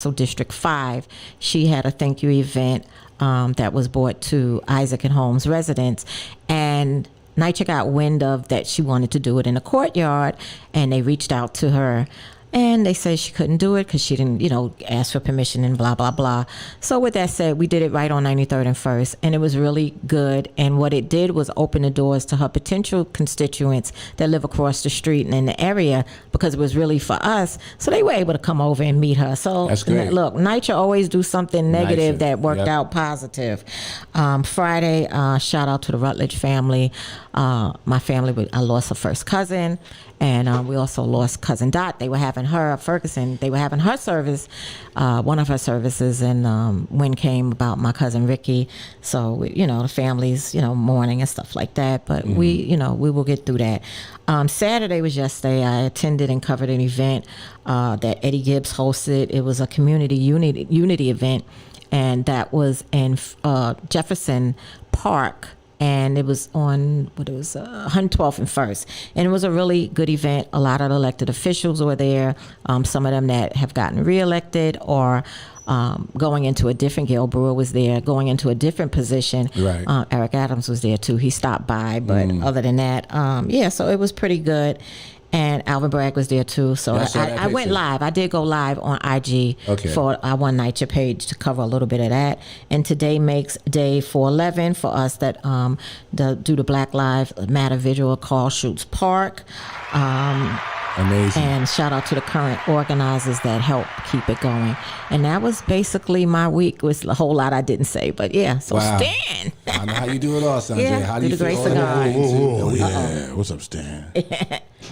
So District 5, she had a thank you event that was brought to Isaac and Holmes residents, and NYCHA got wind of that she wanted to do it in the courtyard, and they reached out to her. And they said she couldn't do it because she didn't, ask for permission and blah, blah, blah. So with that said, we did it right on 93rd and 1st, and it was really good. And what it did was open the doors to her potential constituents that live across the street and in the area, because it was really for us. So they were able to come over and meet her. So that's great. Look, NYCHA always do something negative that worked out positive. Friday, shout out to the Rutledge family. My family, I lost a first cousin. And we also lost cousin Dot. They were having her, Ferguson, they were having her service, one of her services, and when came about my cousin Ricky. So, the families, mourning and stuff like that. But we will get through that. Saturday was yesterday. I attended and covered an event that Eddie Gibbs hosted. It was a community unity event, and that was in Jefferson Park. And it was on 112th and 1st. And it was a really good event. A lot of elected officials were there. Some of them that have gotten reelected or going into a different, Gail Brewer was there, going into a different position. Right. Eric Adams was there too. He stopped by. But other than that, so it was pretty good. And Alvin Bragg was there too. So I went live. I did go live on IG for our One NYCHA page to cover a little bit of that. And today makes day 411 for us that do the Black Lives Matter visual call Schutz Park. Amazing. And shout out to the current organizers that helped keep it going. And that was basically my week. Was a whole lot I didn't say, but so Stan. I know how you do it all, Sanjay. Yeah, how do you the grace feel? of God. Yeah. What's up, Stan?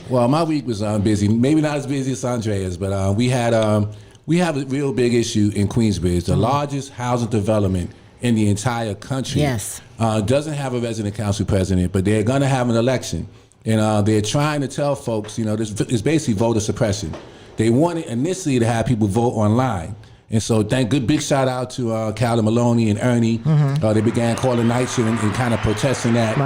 Well, my week was busy. Maybe not as busy as Andrea's, but we have a real big issue in Queensbridge, the largest housing development in the entire country. Yes. Doesn't have a resident council president, but they're going to have an election. And they're trying to tell folks, this is basically voter suppression. They wanted initially to have people vote online. And so big shout out to Calvin Maloney and Ernie. They began calling NYCHA and kind of protesting that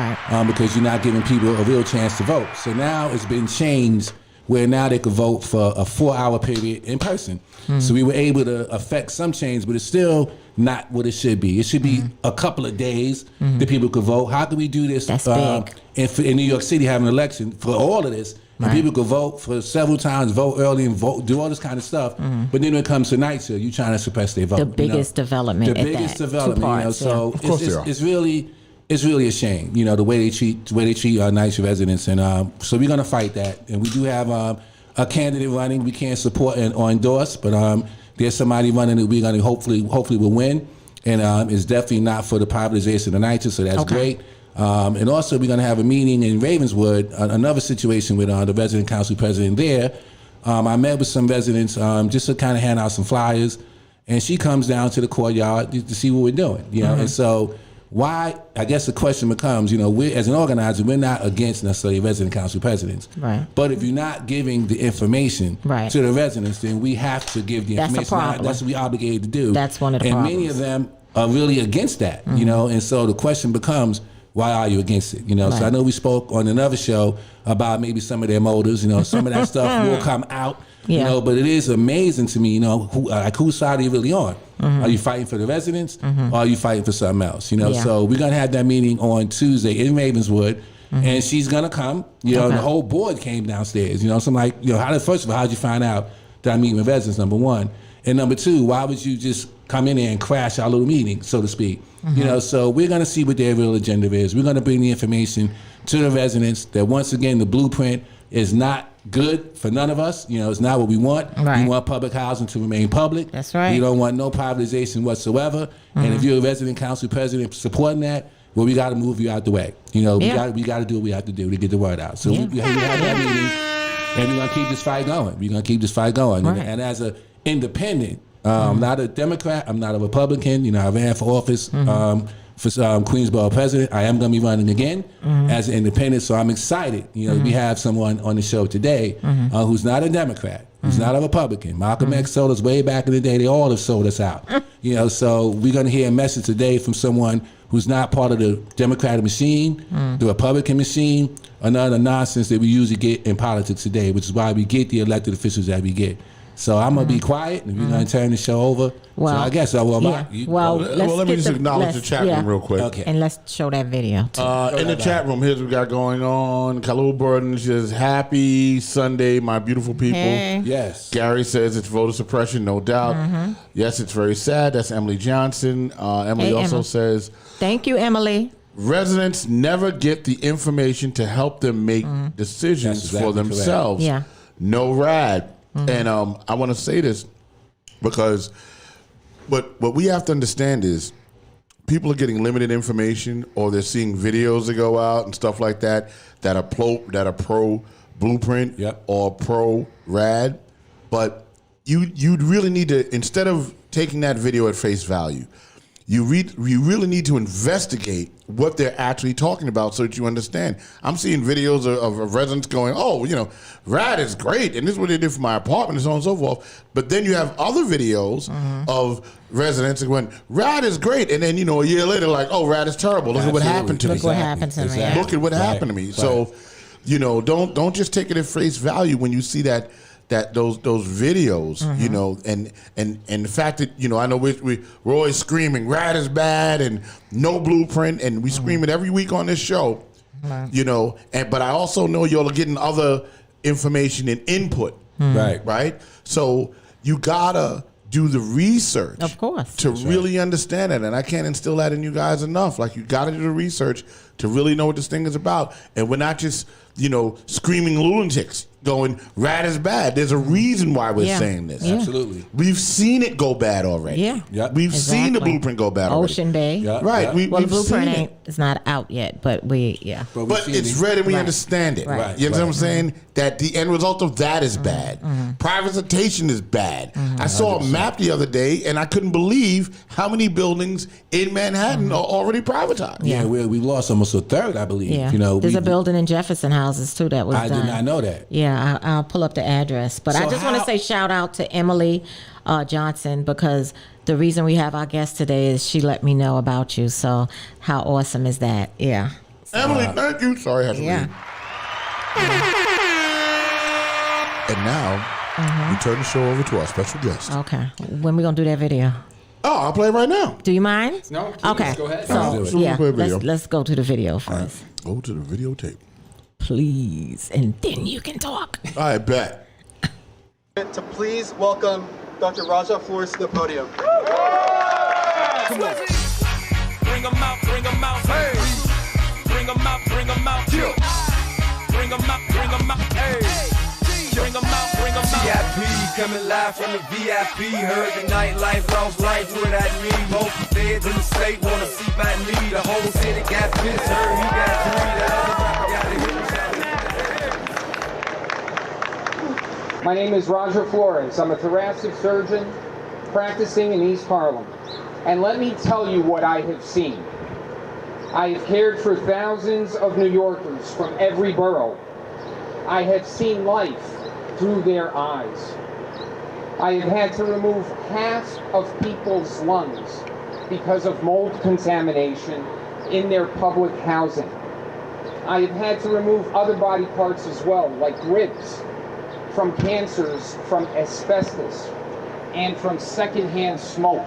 because you're not giving people a real chance to vote. So now it's been changed where now they could vote for a 4-hour period in person. So we were able to affect some change, but it's still not what it should be. It should be a couple of days that people could vote. How can we do this in New York City, have an election for all of this? And people could vote for several times, vote early and do all this kind of stuff. But then when it comes to NYCHA, you're trying to suppress their vote. The biggest development. The biggest development. So it's really a shame, the way they treat NYCHA residents. And so we're going to fight that. And we do have a candidate running we can't support or endorse, but there's somebody running that we're going to hopefully will win. And it's definitely not for the privatization of NYCHA, so that's great. And also we're going to have a meeting in Ravenswood, another situation with the resident council president there. I met with some residents just to kind of hand out some flyers, and she comes down to the courtyard to see what we're doing, and so why, I guess the question becomes, we as an organizer, we're not against necessarily resident council presidents. Right. But if you're not giving the information to the residents, then we have to give the information. That's a problem. That's what we're obligated to do. That's one of the problems. And many of them are really against that, and so the question becomes, why are you against it? So I know we spoke on another show about maybe some of their motives, some of that stuff will come out, but it is amazing to me, whose side are you really on? Are you fighting for the residents or are you fighting for something else? So we're going to have that meeting on Tuesday in Ravenswood, and she's going to come, and the whole board came downstairs, so I'm like, first of all, how'd you find out that I'm meeting with residents, number one? And number two, why would you just come in there and crash our little meeting, so to speak? So we're going to see what their real agenda is. We're going to bring the information to the residents that, once again, the blueprint is not good for none of us. It's not what we want. We want public housing to remain public. That's right. We don't want no privatization whatsoever. And if you're a resident council president supporting that, well, we got to move you out the way. We got to do what we have to do to get the word out. So we have that meeting, and we're going to keep this fight going. And as an independent, I'm not a Democrat, I'm not a Republican. I ran for office for Queensborough president. I am going to be running again as an independent, so I'm excited. We have someone on the show today who's not a Democrat, who's not a Republican. Malcolm X sold us way back in the day. They all have sold us out. So we're going to hear a message today from someone who's not part of the Democratic machine, the Republican machine, or none of the nonsense that we usually get in politics today, which is why we get the elected officials that we get. So I'm gonna be quiet, and we're gonna turn the show over. Well, so I guess let me just acknowledge the chat room real quick. Okay. And let's show that video too. In the chat room, here's what we got going on. Khalil Burton says, "Happy Sunday, my beautiful people." Hey. Yes. Gary says it's voter suppression, no doubt. Yes, it's very sad. That's Emily Johnson. Emily also says, "Thank you, Emily." Residents never get the information to help them make decisions for themselves. Yeah. No rad. And I want to say this because what we have to understand is people are getting limited information, or they're seeing videos that go out and stuff like that that are pro blueprint or pro rad. But you really need to, instead of taking that video at face value, you really need to investigate what they're actually talking about so that you understand. I'm seeing videos of residents going, "Oh, rad is great, and this is what they did for my apartment," and so on and so forth. But then you have other videos of residents going, "Rad is great," and then a year later, like, "Oh, rad is terrible. Look at what happened to me. Look what happened to me. Look at what happened to me." So, don't just take it at face value when you see that those videos, and the fact that I know we're always screaming rad is bad and no blueprint, and we scream it every week on this show, but I also know y'all are getting other information and input, right? So you gotta do the research, of course, to really understand it, and I can't instill that in you guys enough. Like, you gotta do the research to really know what this thing is about, and we're not just screaming lunatics going rad is bad. There's a reason why we're saying this. Absolutely. We've seen it go bad already. We've seen the blueprint go bad already. Ocean Bay. Right. The blueprint it's not out yet, but but it's read and we understand it. Right. You know what I'm saying? That the end result of that is bad. Privatization is bad. I saw a map the other day, and I couldn't believe how many buildings in Manhattan are already privatized. Yeah, we lost almost a third, I believe. Yeah. There's a building in Jefferson Houses too that was done. I did not know that. Yeah, I'll pull up the address. But I just want to say shout out to Emily Johnson, because the reason we have our guest today is she let me know about you. So how awesome is that? Yeah. Emily, thank you. Sorry, I had to leave. And now we turn the show over to our special guest. Okay. When we gonna do that video? Oh, I'll play it right now. Do you mind? No, please, okay. go ahead. So let's go to the video first. Right. Go to the videotape. Please, and then you can talk. I bet. To please welcome Dr. Raja Flores to the podium. Come on. Bring them out, bring them out. Hey. Bring them out, bring them out. Yeah. Bring them out, bring them out. Hey. Bring them out, bring them out. VIP coming live from the VIP. Heard the nightlife, lost life, what I need. Most feds in the state wanna see my need. The whole city got pissed, heard he got three. The other rapper got a hit. My name is Roger Flores. I'm a thoracic surgeon practicing in East Harlem. And let me tell you what I have seen. I have cared for thousands of New Yorkers from every borough. I have seen life through their eyes. I have had to remove half of people's lungs because of mold contamination in their public housing. I have had to remove other body parts as well, like ribs, from cancers, from asbestos, and from secondhand smoke.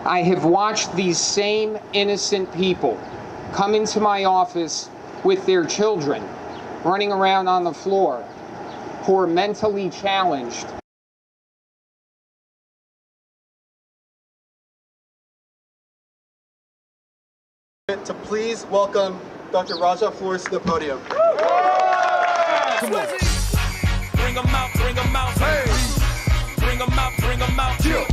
I have watched these same innocent people come into my office with their children, running around on the floor, who are mentally challenged. To please welcome Dr. Raja Flores to the podium. Come on. Bring them out, bring them out. Hey. Bring them out, bring them out. Yeah.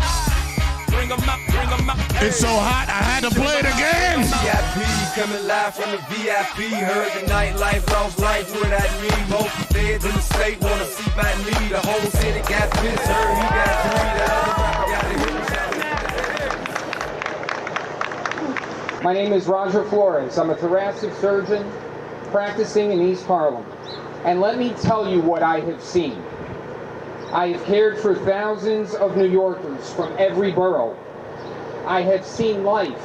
Bring them out, bring them out. Hey. It's so hot, I had to play it again. VIP coming live from the VIP. Heard the nightlife, lost life, what I need. Most feds in the state wanna see my need. The whole city got pissed, heard he got three. The other rapper got a hit. My name is Roger Flores. I'm a thoracic surgeon practicing in East Harlem. And let me tell you what I have seen. I have cared for thousands of New Yorkers from every borough. I have seen life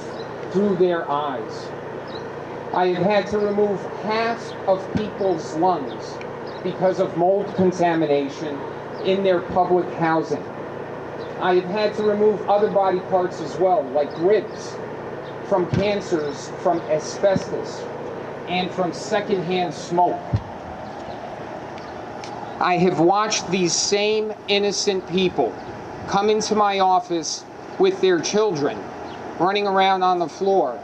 through their eyes. I have had to remove half of people's lungs because of mold contamination in their public housing. I have had to remove other body parts as well, like ribs, from cancers, from asbestos, and from secondhand smoke. I have watched these same innocent people come into my office with their children running around on the floor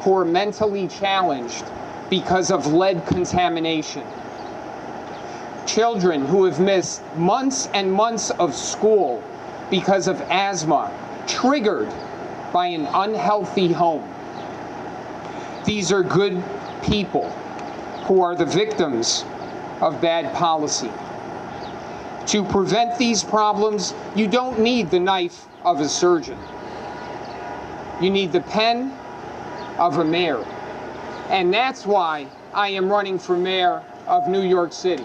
who are mentally challenged because of lead contamination. Children who have missed months and months of school because of asthma, triggered by an unhealthy home. These are good people who are the victims of bad policy. To prevent these problems, you don't need the knife of a surgeon. You need the pen of a mayor. And that's why I am running for mayor of New York City.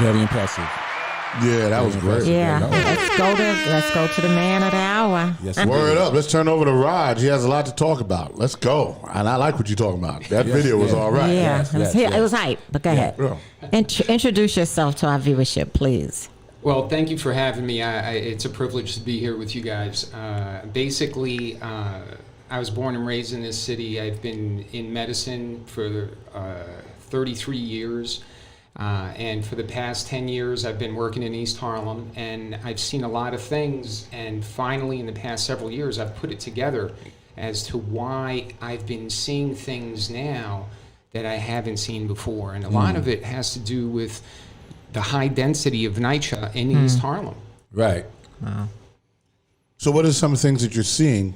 Very impressive. Yeah, that was great. Yeah, That was- let's go to the man of the hour. Yes, Word up. Let's turn over to Raj. He has a lot to talk about. Let's go. And I like what you're talking about. That video was all right. Yeah, Yes, it was hype. But go ahead. Yeah. Introduce yourself to our viewership, please. Well, thank you for having me. It's a privilege to be here with you guys. Basically, I was born and raised in this city. I've been in medicine for 33 years. And for the past 10 years, I've been working in East Harlem, and I've seen a lot of things. And finally, in the past several years, I've put it together as to why I've been seeing things now that I haven't seen before. And a lot of it has to do with the high density of NYCHA in East Harlem. Right. Wow. So what are some of the things that you're seeing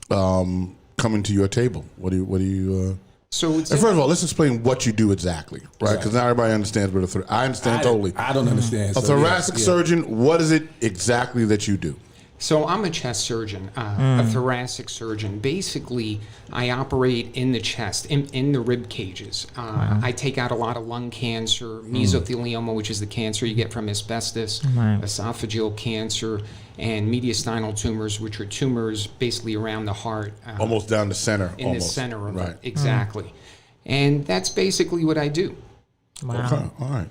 coming to your table? What do you So it's and first of all, let's explain what you do exactly, right? Because not everybody understands what I understand totally. I don't understand. A so thoracic surgeon, what is it exactly that you do? So I'm a chest surgeon, a thoracic surgeon. Basically, I operate in the chest, in the rib cages. I take out a lot of lung cancer, mesothelioma, which is the cancer you get from asbestos, esophageal cancer, and mediastinal tumors, which are tumors basically around the heart. Almost down the center. In almost. the center of right. it, exactly. And that's basically what I do. Wow. Okay, all right.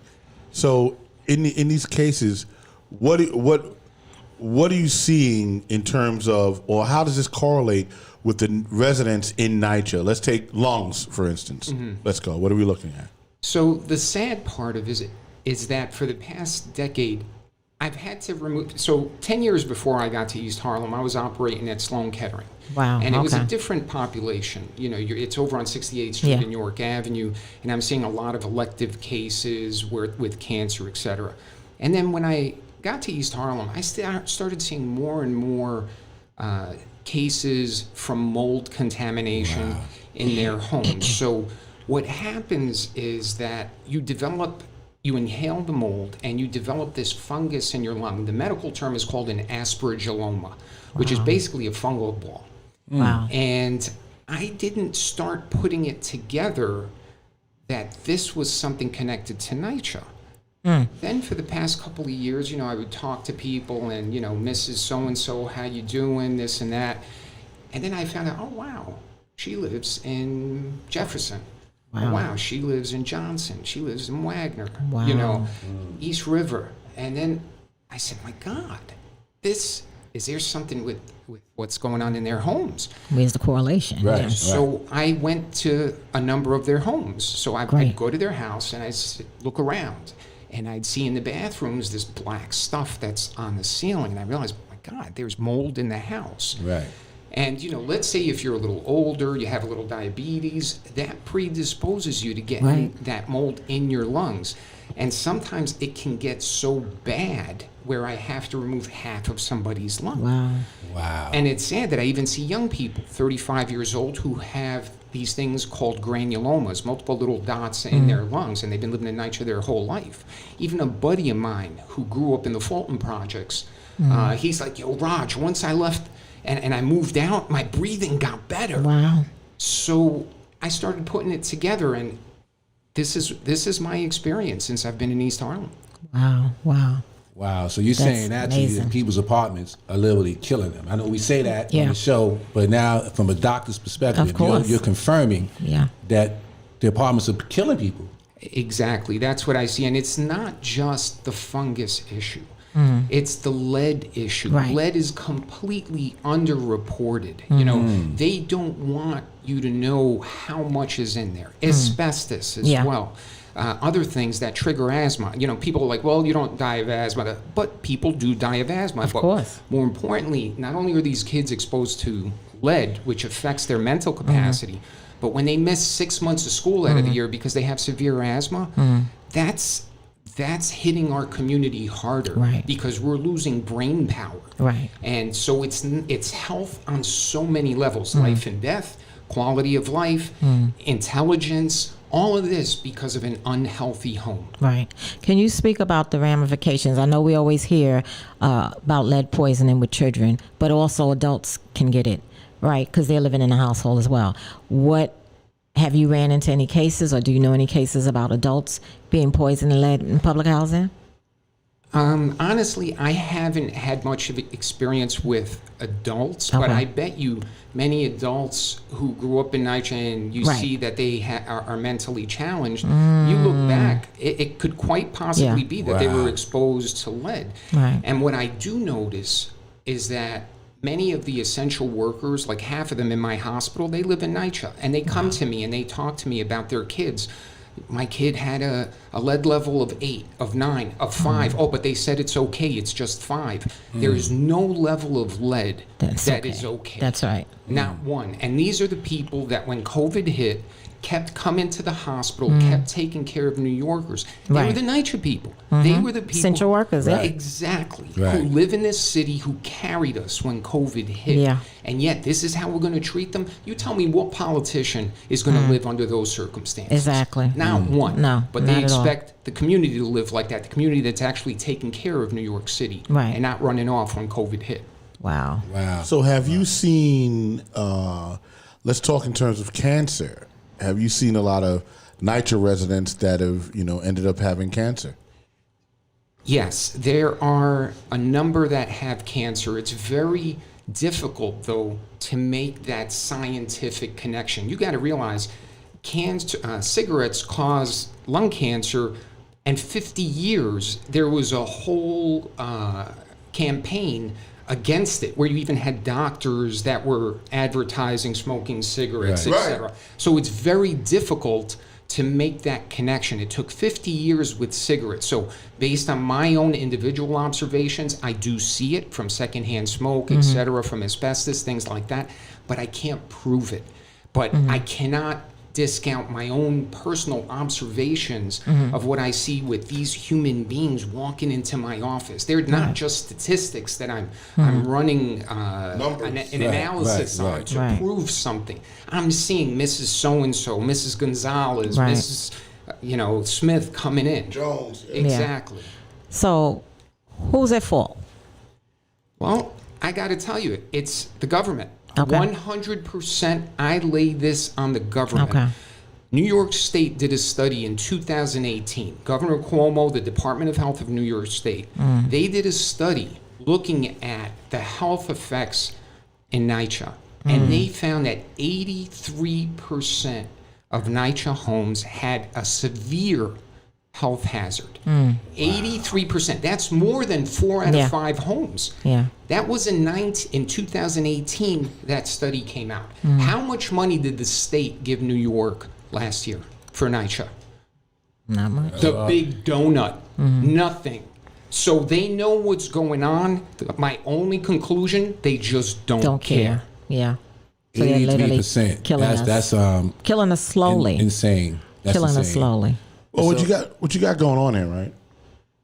So in these cases, what are you seeing in terms of, or how does this correlate with the residents in NYCHA? Let's take lungs, for instance. Let's go. What are we looking at? So the sad part of it is that for the past decade, I've had to remove. So 10 years before I got to East Harlem, I was operating at Sloan Kettering. Wow, And it was a okay. different population. You know, it's over on 68th Street and York Avenue, and I'm seeing a lot of elective cases with cancer, et cetera. And then when I got to East Harlem, I started seeing more and more cases from mold contamination in their homes. So what happens is that you inhale the mold and you develop this fungus in your lung. The medical term is called an aspergilloma, which is basically a fungal ball. Wow. And I didn't start putting it together that this was something connected to NYCHA. Then for the past couple of years, I would talk to people and, Mrs. So-and-so, how you doing, this and that. And then I found out, oh, wow, she lives in Jefferson. Wow. Oh, wow, she lives in Johnson. She lives in Wagner, Wow. East River. And then I said, my God, is there something with what's going on in their homes? Where's the correlation? Right. Yeah. So I went to a number of their homes. So I'd Great. go to their house and I'd look around. And I'd see in the bathrooms this black stuff that's on the ceiling. And I realized, oh my God, there's mold in the house. Right. And, let's say if you're a little older, you have a little diabetes, that predisposes you to getting that mold in your lungs. And sometimes it can get so bad where I have to remove half of somebody's lung. Wow. And it's sad that I even see young people, 35 years old, who have these things called granulomas, multiple little dots in their lungs, and they've been living in NYCHA their whole life. Even a buddy of mine who grew up in the Fulton Projects, he's like, yo, Raj, once I left and I moved out, my breathing got better. Wow. So I started putting it together, and this is my experience since I've been in East Harlem. Wow. Wow. So you're saying actually amazing. that people's apartments are literally killing them. I know we say that Yeah. on the show, but now from a doctor's perspective, Of course. you're confirming that the apartments are killing people. Exactly. That's what I see. And it's not just the fungus issue. It's the lead issue. Right. Lead is completely underreported. You know, they don't want you to know how much is in there. Asbestos as well. Other things that trigger asthma. You know, people are like, well, you don't die of asthma, but people do die of asthma. Of but course. More importantly, not only are these kids exposed to lead, which affects their mental capacity, but when they miss 6 months of school out of the year because they have severe asthma, that's hitting our community harder, Right. because we're losing brain power. Right. And so it's health on so many levels, life and death, quality of life, intelligence, all of this because of an unhealthy home. Right. Can you speak about the ramifications? I know we always hear about lead poisoning with children, but also adults can get it, right? Because they're living in the household as well. Have you ran into any cases, or do you know any cases about adults being poisoned and lead in public housing? Honestly, I haven't had much of experience with adults, but I bet you many adults who grew up in NYCHA and you see that they are mentally challenged, you look back, it could quite possibly be that they were exposed to lead. Right. And what I do notice is that many of the essential workers, like half of them in my hospital, they live in NYCHA, and they come to me and they talk to me about their kids. My kid had a lead level of 8, of 9, of 5. Oh, but they said it's okay. It's just 5. There is no level of lead that is okay. That's right. Not one. And these are the people that when COVID hit, kept coming to the hospital, kept taking care of New Yorkers. They were Right. the NYCHA people. They were the people. Essential workers, yeah. Exactly. Right. Who live in this city, who carried us when COVID hit. Yeah. And yet, this is how we're going to treat them? You tell me what politician is going to live under those circumstances? Exactly. Not one. No, But not they at all. expect the community to live like that, the community that's actually taking care of New York City. Right. And not running off when COVID hit. Wow. Wow. So have you seen, let's talk in terms of cancer. Have you seen a lot of NYCHA residents that have, ended up having cancer? Yes, there are a number that have cancer. It's very difficult, though, to make that scientific connection. You got to realize cigarettes cause lung cancer, and 50 years there was a whole campaign against it, where you even had doctors that were advertising smoking cigarettes, Right. etc. So it's very difficult to make that connection. It took 50 years with cigarettes. So based on my own individual observations, I do see it from secondhand smoke, etc., from asbestos, things like that, but I can't prove it. But I cannot discount my own personal observations of what I see with these human beings walking into my office. They're not just statistics that I'm running an analysis on to prove something. I'm seeing Mrs. So-and-so, Mrs. Gonzalez, Mrs. Smith coming in. Jones. Exactly. So, who's at fault? Well, I got to tell you, it's the government. Okay. 100%, I lay this on the government. Okay. New York State did a study in 2018. Governor Cuomo, the Department of Health of New York State, they did a study looking at the health effects in NYCHA, and they found that 83% of NYCHA homes had a severe health hazard. 83%. That's more than 4 out of 5 homes. Yeah. That was in 2018 that study came out. How much money did the state give New York last year for NYCHA? Not much. The big donut. Nothing. So they know what's going on. My only conclusion, they just don't care. Yeah. So they're literally 83%. killing us. That's killing us slowly. insane. That's killing us insane. slowly. Well, what you got going on here, right,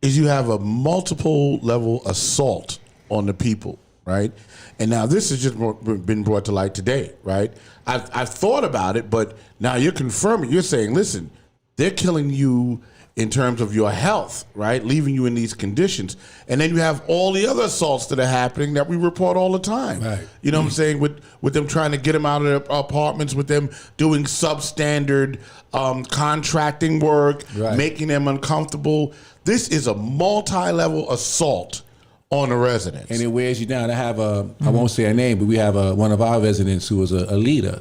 is you have a multiple level assault on the people, right? And now this has just been brought to light today, right? I've thought about it, but now you're confirming. You're saying, listen, they're killing you in terms of your health, right? Leaving you in these conditions. And then you have all the other assaults that are happening that we report all the time. Right. You know what I'm saying? With them trying to get them out of their apartments, with them doing substandard contracting work, making them uncomfortable. This is a multi-level assault on a resident. And it wears you down. I have I won't say her name, but we have one of our residents who was a leader.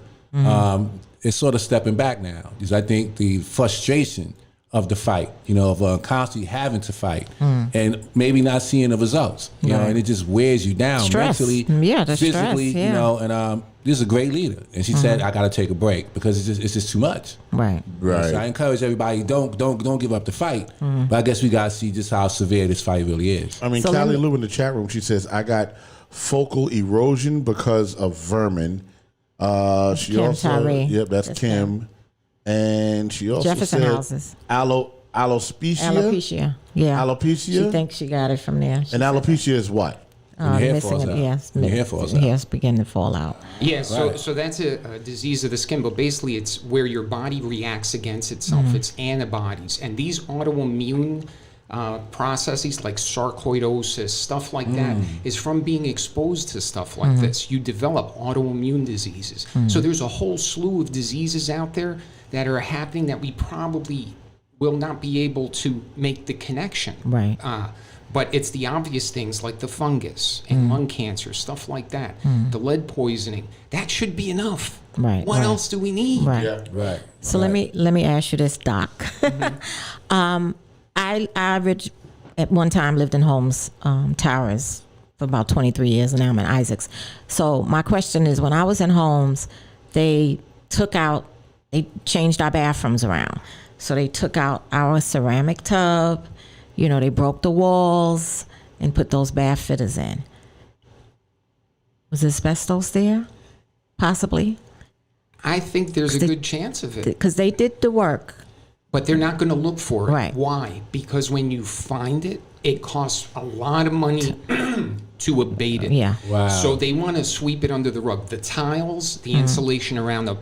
It's sort of stepping back now, because I think the frustration of the fight, of constantly having to fight and maybe not seeing the results, you know, and it just wears you down mentally, physically, stress, and this is a great leader. And she said, I got to take a break because it's just too much. Right. Right. So I encourage everybody, don't give up the fight. But I guess we got to see just how severe this fight really is. I mean, So Callie Lou in the chat room, she says, I got focal erosion because of vermin. She Kim also, Tyree. yep, that's Kim. And she also Jefferson said houses. alopecia. Yeah. Alopecia? She thinks she got it from there. And alopecia is what? When your hair Missing falls it, out. yes. When your hair falls out. Hair's beginning to fall out. Yeah, so that's a disease of the skin, but basically it's where your body reacts against itself. It's antibodies. And these autoimmune processes like sarcoidosis, stuff like that, is from being exposed to stuff like this. You develop autoimmune diseases. So there's a whole slew of diseases out there that are happening that we probably will not be able to make the connection. Right. But it's the obvious things like the fungus and lung cancer, stuff like that. The lead poisoning, that should be enough. Right, What right. else do we need? Right. Yeah. Right. So let me ask you this, Doc. I at one time lived in Holmes Towers for about 23 years, and now I'm in Isaacs. So my question is, when I was in Holmes, they changed our bathrooms around. So they took out our ceramic tub, they broke the walls and put those bath fitters in. Was asbestos there? Possibly. I think there's a good chance of it. Because they did the work. But they're not going to look for it. Right. Why? Because when you find it, it costs a lot of money to abate it. Yeah. Wow. So they want to sweep it under the rug. The tiles, the insulation around the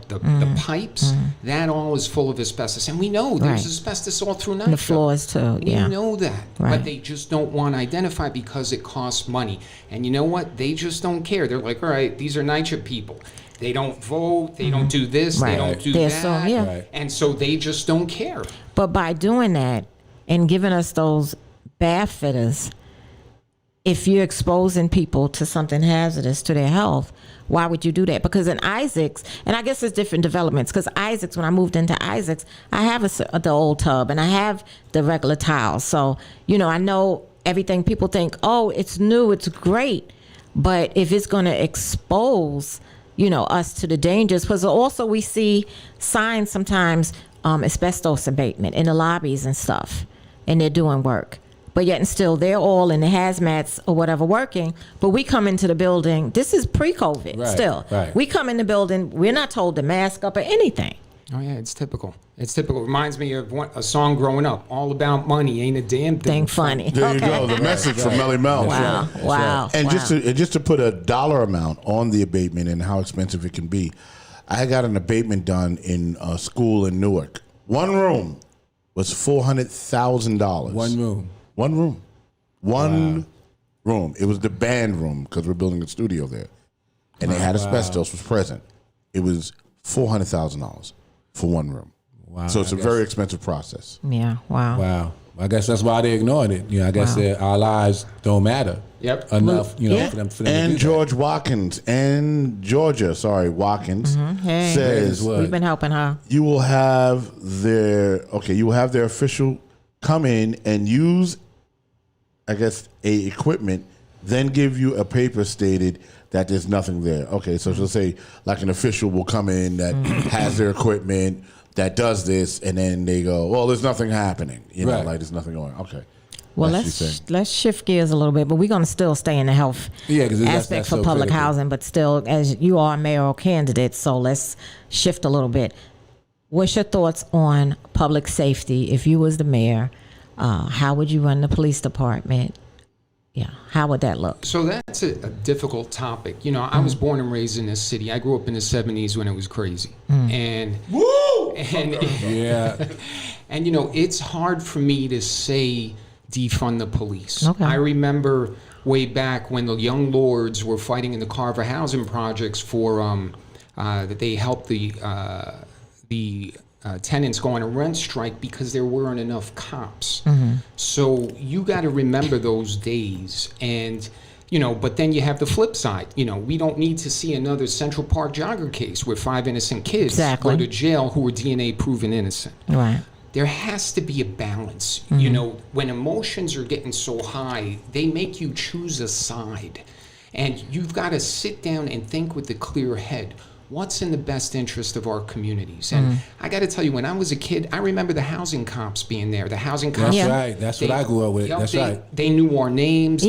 pipes, that all is full of asbestos. And we know there's Right. asbestos all through NYCHA. The floors too, We yeah. know that. Right. But they just don't want to identify because it costs money. And you know what? They just don't care. They're like, all right, these are NYCHA people. They don't vote. They don't do this. Right. They don't do They're that. so- yeah. Right. And so they just don't care. But by doing that and giving us those bath fitters, if you're exposing people to something hazardous to their health, why would you do that? Because in Isaacs, and I guess there's different developments, because Isaacs, when I moved into Isaacs, I have the old tub and I have the regular tiles. So, I know everything. People think, oh, it's new, it's great. But if it's going to expose, us to the dangers, because also we see signs sometimes, asbestos abatement in the lobbies and stuff, and they're doing work. But yet and still, they're all in the hazmats or whatever working. But we come into the building, this is pre-COVID still. Right. We come in the building, we're not told to mask up or anything. Oh yeah, it's typical. It's typical. It reminds me of a song growing up, all about money, ain't a damn Thing thing. funny. There you Okay. go. The message from Melly Mel. Wow, wow. And wow. just to put a dollar amount on the abatement and how expensive it can be, I got an abatement done in a school in Newark. One room was $400,000. One room. One room. One room. It was the band room because we're building a studio there, and they had asbestos was present. It was $400,000 for one room. Wow. So it's a very expensive process. Yeah, wow. Wow. I guess that's why they ignored it. I guess that our lives don't matter Yep. enough, yeah. for them to And do George Watkins and Georgia, Watkins Hey. says What? We've been helping her. you will have their official come in and use, I guess, a equipment, then give you a paper stated that there's nothing there. Okay, so she'll say like an official will come in that has their equipment that does this, and then they go, well, there's nothing happening. Right. Like there's nothing going on. Okay. Well, That's what she's saying. let's shift gears a little bit, but we're going to still stay in the health Yeah, 'cause that's aspect for so public critical. housing, but still, as you are a mayoral candidate, so let's shift a little bit. What's your thoughts on public safety? If you was the mayor, how would you run the police department? Yeah, how would that look? So that's a difficult topic. I was born and raised in this city. I grew up in the 70s when it was crazy. And Woo! And Yeah. and it's hard for me to say defund the police. Okay. I remember way back when the young lords were fighting in the Carver housing projects for that they helped the tenants go on a rent strike because there weren't enough cops. So you got to remember those days. And but then you have the flip side. We don't need to see another Central Park jogger case where 5 innocent kids go to jail who were DNA proven innocent. Right. There has to be a balance. When emotions are getting so high, they make you choose a side. And you've got to sit down and think with a clear head. What's in the best interest of our communities? And I got to tell you, when I was a kid, I remember the housing cops being there. The housing cops. That's right. That's what I grew up with. That's right. They knew our names.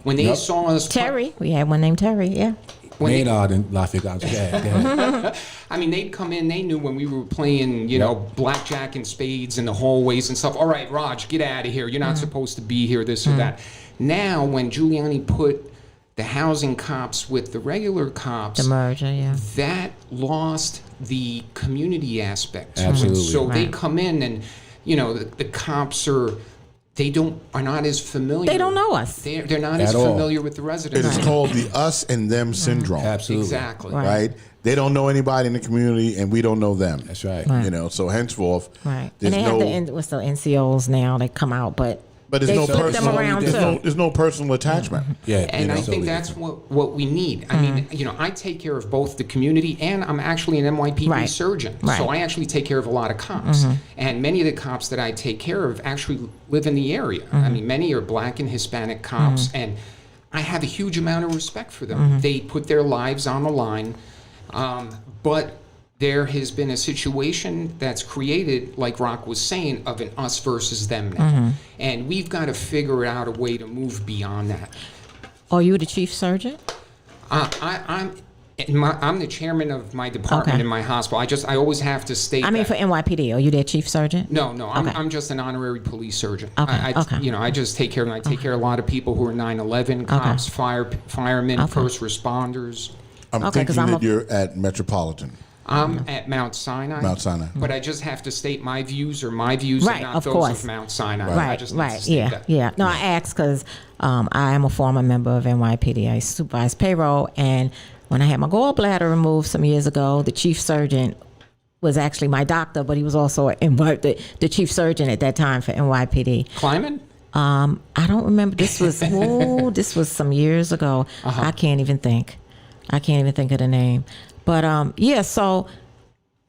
When they saw us. Terry. We had one named Terry, yeah. Maynard and Lafayette. I mean, they'd come in, they knew when we were playing, blackjack and spades in the hallways and stuff. All right, Raj, get out of here. You're not supposed to be here, this or that. Now, when Giuliani put the housing cops with the regular cops, the merger, yeah, that lost the community aspect. Absolutely. So they come in and, the cops are not as familiar. They don't know us. They're not as familiar with the residents. It is called the us and them syndrome. Absolutely. Exactly. Right. They don't know anybody in the community, and we don't know them. That's right. So henceforth, right. There's and they have what's the NCOs now? They come out, but there's they no flip them personal. around There's no personal attachment. Yeah. And I think that's what we need. I mean, I take care of both the community, and I'm actually an NYPD surgeon. Right. So I actually take care of a lot of cops. And many of the cops that I take care of actually live in the area. I mean, many are Black and Hispanic cops, and I have a huge amount of respect for them. They put their lives on the line. But there has been a situation that's created, like Rock was saying, of an us versus them now. And we've got to figure out a way to move beyond that. Are you the chief surgeon? I'm the chairman of my department in my hospital. I always have to state. I mean, that. for NYPD, are you their chief surgeon? No, I'm just an honorary police surgeon. Okay. I just take care of them. I take care of a lot of people who are 9/11 cops, firemen, first responders. I'm thinking that you're at Metropolitan. I'm at Mount Sinai. Mount Sinai. But I just have to state my views are my views and not those of Mount Sinai. Right, I just need to state that. Yeah. No, I asked because I am a former member of NYPD. I supervise payroll, and when I had my gallbladder removed some years ago, the chief surgeon was actually my doctor, but he was also the chief surgeon at that time for NYPD. Kleiman? I don't remember. This was some years ago. I can't even think of the name. But so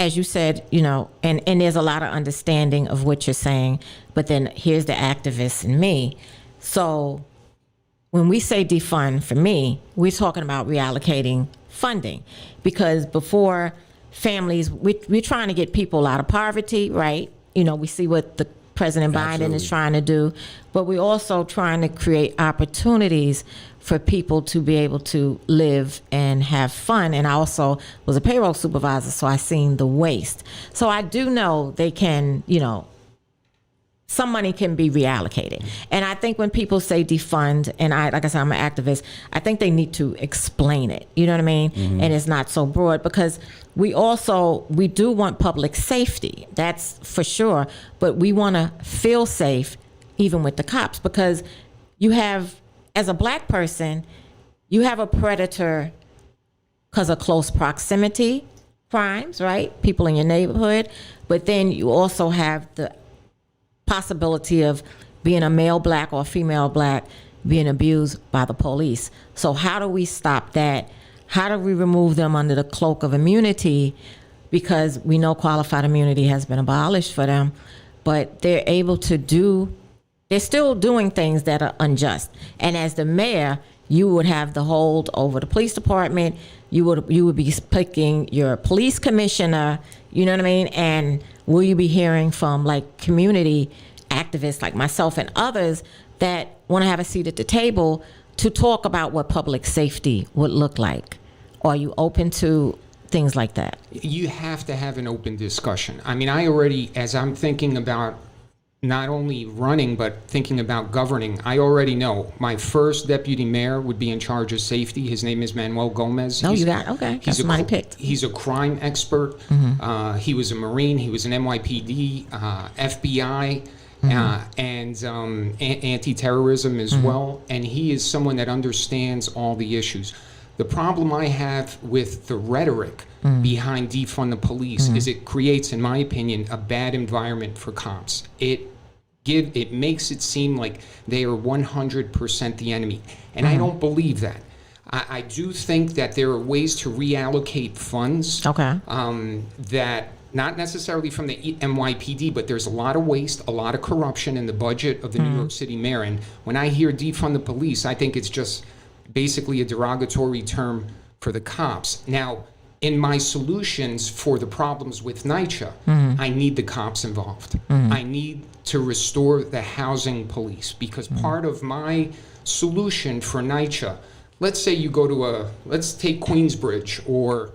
as you said, and there's a lot of understanding of what you're saying, but then here's the activist in me. So when we say defund, for me, we're talking about reallocating funding, because before families, we're trying to get people out of poverty, right? We see what the President Biden is trying to do, but we're also trying to create opportunities for people to be able to live and have fun. And I also was a payroll supervisor, so I seen the waste. So I do know they can, some money can be reallocated. And I think when people say defund, and like I said, I'm an activist, I think they need to explain it. You know what I mean? And it's not so broad, because we do want public safety. That's for sure. But we want to feel safe even with the cops, because you have, as a Black person, you have a predator because of close proximity crimes, right? People in your neighborhood. But then you also have the possibility of being a male Black or female Black being abused by the police. So how do we stop that? How do we remove them under the cloak of immunity? Because we know qualified immunity has been abolished for them, but they're still doing things that are unjust. And as the mayor, you would have the hold over the police department. You would be picking your police commissioner, you know what I mean? And will you be hearing from like community activists like myself and others that want to have a seat at the table to talk about what public safety would look like? Are you open to things like that? You have to have an open discussion. I mean, I already, as I'm thinking about not only running, but thinking about governing. I already know my first deputy mayor would be in charge of safety. His name is Manuel Gomez. Okay. That's somebody picked. He's a crime expert. He was a Marine. He was an NYPD, FBI, and anti-terrorism as well. And he is someone that understands all the issues. The problem I have with the rhetoric behind defund the police is it creates, in my opinion, a bad environment for cops. It makes it seem like they are 100% the enemy. And I don't believe that. I do think that there are ways to reallocate funds that not necessarily from the NYPD, but there's a lot of waste, a lot of corruption in the budget of the New York City mayor. And when I hear defund the police, I think it's just basically a derogatory term for the cops. Now, in my solutions for the problems with NYCHA, I need the cops involved. I need to restore the housing police, because part of my solution for NYCHA, let's say you go to let's take Queensbridge, or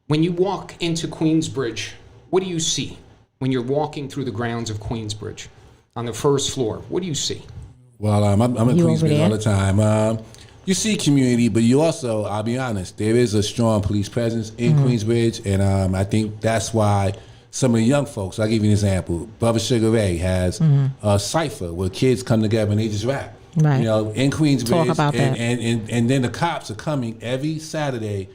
when you walk into Queensbridge, what do you see when you're walking through the grounds of Queensbridge on the first floor? What do you see? Well, I'm in Queensbridge all the time. You see community, but you also, I'll be honest, there is a strong police presence in Queensbridge, and I think that's why some of the young folks, I'll give you an example. Brother Sugar Ray has a cipher where kids come together and they just rap. Right. You know, in Queensbridge. Talk about that. And then the cops are coming every Saturday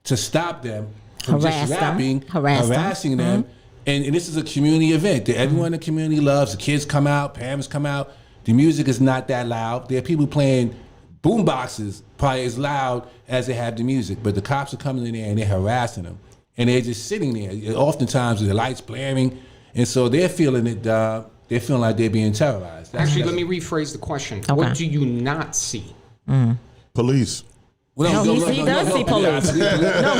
to stop them from just rapping, harassing them. And this is a community event that everyone in the community loves. The kids come out, parents come out. The music is not that loud. There are people playing boom boxes probably as loud as they have the music, but the cops are coming in there and they're harassing them. And they're just sitting there, oftentimes with the lights blaring. And so they're feeling it, they're feeling like they're being terrorized. Actually, let me rephrase the question. What do you not see? Police. Well, he does see police. No,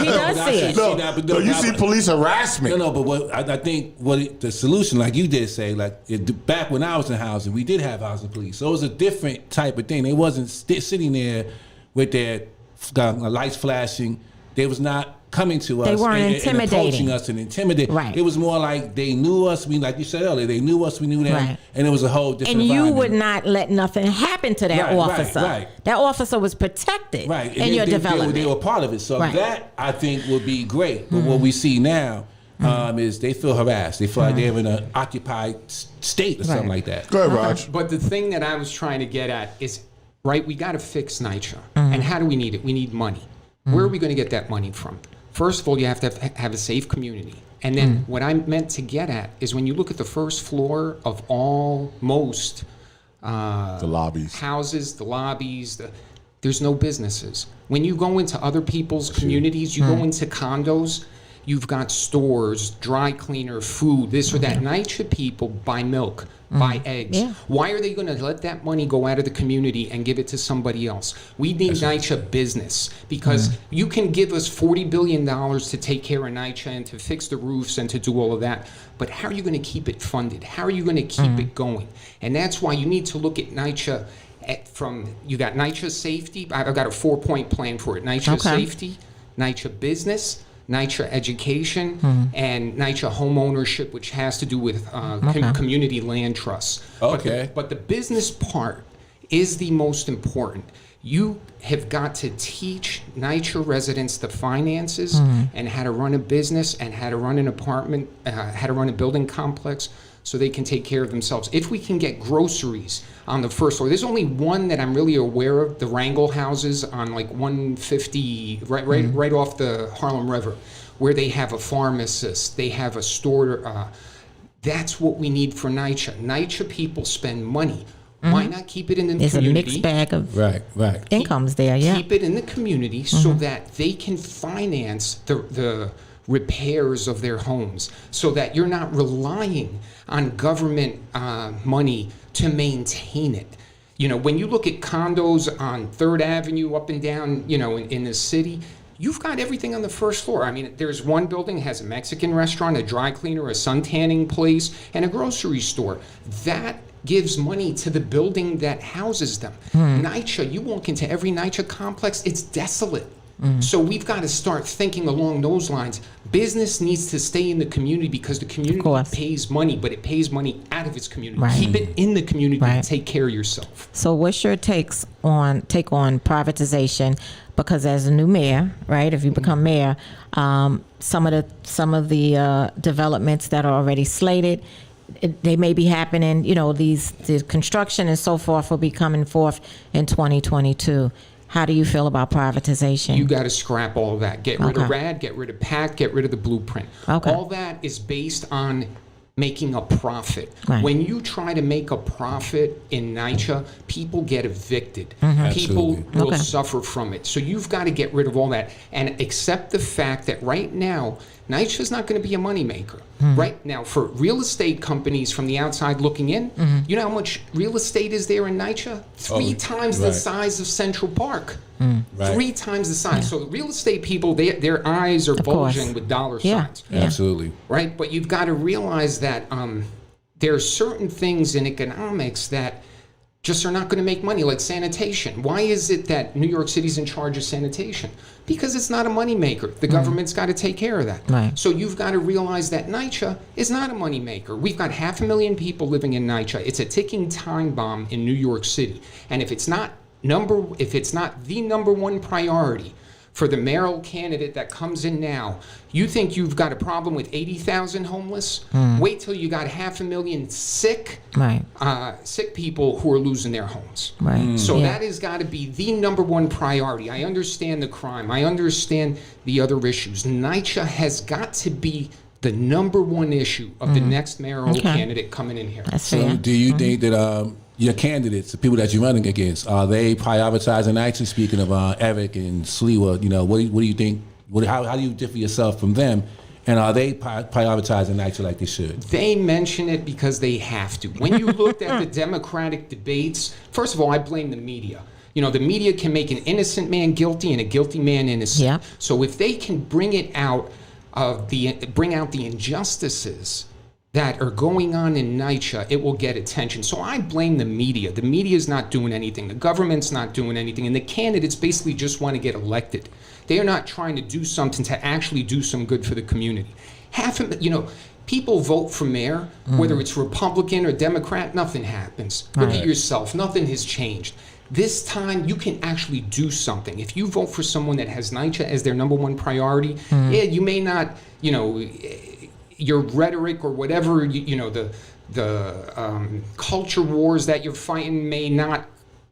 he does see it. No, you see police harassment. No, but what I think the solution, like you did say, back when I was in housing, we did have housing police. So it was a different type of thing. They wasn't sitting there with their lights flashing. They was not coming to us. They weren't intimidating. And approaching us and intimidating. Right. It was more like they knew us. Like you said earlier, they knew us, we knew them. Right. And it was a whole different environment. And you would environment. not let nothing happen to that officer. Right. That officer was protected in your development. They were part of it. So that, I think, would be great. But what we see now is they feel harassed. They feel like they're in an occupied state or something like that. Go ahead, Raj. But the thing that I was trying to get at is, we got to fix NYCHA. And how do we need it? We need money. Where are we going to get that money from? First of all, you have to have a safe community. And then what I meant to get at is when you look at the first floor of most the lobbies, houses, the lobbies, there's no businesses. When you go into other people's communities, you go into condos, you've got stores, dry cleaner, food, this or that. NYCHA people buy milk, buy eggs. Yeah. Why are they going to let that money go out of the community and give it to somebody else? We need NYCHA business, because you can give us $40 billion to take care of NYCHA and to fix the roofs and to do all of that. But how are you going to keep it funded? How are you going to keep it going? And that's why you need to look at NYCHA you got NYCHA safety. I've got a 4-point plan for it. NYCHA safety, NYCHA business, NYCHA education, and NYCHA home ownership, which has to do with community land trusts. Okay. But the business part is the most important. You have got to teach NYCHA residents the finances and how to run a business and how to run an apartment, how to run a building complex, so they can take care of themselves. If we can get groceries on the first floor, there's only one that I'm really aware of, the Wrangell houses on 150, right off the Harlem River, where they have a pharmacist, they have a store. That's what we need for NYCHA. NYCHA people spend money. Why not keep it in the community? There's a mixed bag of incomes there, Keep it in the community so that they can finance the repairs of their homes, so that you're not relying on government money to maintain it. When you look at condos on 3rd Avenue up and down, in the city, you've got everything on the first floor. I mean, there's one building that has a Mexican restaurant, a dry cleaner, a sun tanning place, and a grocery store. That gives money to the building that houses them. NYCHA, you walk into every NYCHA complex, it's desolate. So we've got to start thinking along those lines. Business needs to stay in the community because the community pays money, but it pays money out of its community. Right. Keep it in the community Right. and take care of yourself. So what's your take on privatization? Because as a new mayor, right, if you become mayor, some of the developments that are already slated, they may be happening, the construction and so forth will be coming forth in 2022. How do you feel about privatization? You got to scrap all of that. Get rid of RAD, get rid of PAC, get rid of the blueprint. Okay. All that is based on making a profit. Right. When you try to make a profit in NYCHA, people get evicted. People will suffer from it. So you've got to get rid of all that and accept the fact that right now, NYCHA is not going to be a moneymaker. Right now, for real estate companies from the outside looking in, you know how much real estate is there in NYCHA? Three times the size of Central Park. Right. 3 times the size. So the real estate people, their eyes are bulging with dollar signs. Absolutely. Right? But you've got to realize that there are certain things in economics that just are not going to make money, like sanitation. Why is it that New York City's in charge of sanitation? Because it's not a moneymaker. The government's got to take care of that. Right. So you've got to realize that NYCHA is not a moneymaker. We've got 500,000 people living in NYCHA. It's a ticking time bomb in New York City. And if it's not the number one priority for the mayoral candidate that comes in now, you think you've got a problem with 80,000 homeless? Wait till you got 500,000 sick people who are losing their homes. Right. So that has got to be the number one priority. I understand the crime. I understand the other issues. NYCHA has got to be the number one issue of the next mayoral candidate coming in here. That's So fair. do you think that your candidates, the people that you're running against, are they prioritizing NYCHA? Speaking of Eric and Sliwa, what do you think? How do you differ yourself from them? And are they prioritizing NYCHA like they should? They mention it because they have to. When you looked at the Democratic debates, first of all, I blame the media. The media can make an innocent man guilty and a guilty man innocent. Yeah. So if they can bring out the injustices that are going on in NYCHA, it will get attention. So I blame the media. The media is not doing anything. The government's not doing anything. And the candidates basically just want to get elected. They are not trying to do something to actually do some good for the community. People vote for mayor, whether it's Republican or Democrat, nothing happens. Look at yourself. Nothing has changed. This time, you can actually do something. If you vote for someone that has NYCHA as their number one priority, you may not, your rhetoric or whatever, the culture wars that you're fighting may not,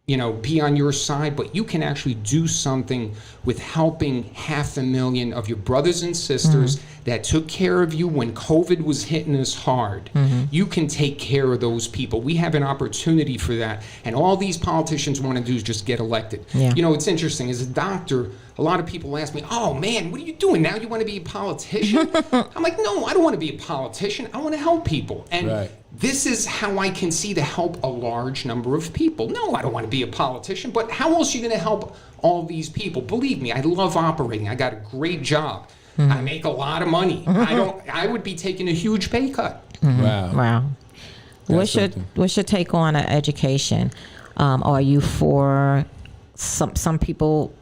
be on your side, but you can actually do something with helping 500,000 of your brothers and sisters that took care of you when COVID was hitting us hard. You can take care of those people. We have an opportunity for that. And all these politicians want to do is just get elected. Yeah. It's interesting. As a doctor, a lot of people ask me, oh man, what are you doing now? You want to be a politician? I'm like, no, I don't want to be a politician. I want to help people. And this is how I can see to help a large number of people. No, I don't want to be a politician, but how else are you going to help all these people? Believe me, I love operating. I got a great job. I make a lot of money. I would be taking a huge pay cut. Wow. What's your take on education? Are you for some people?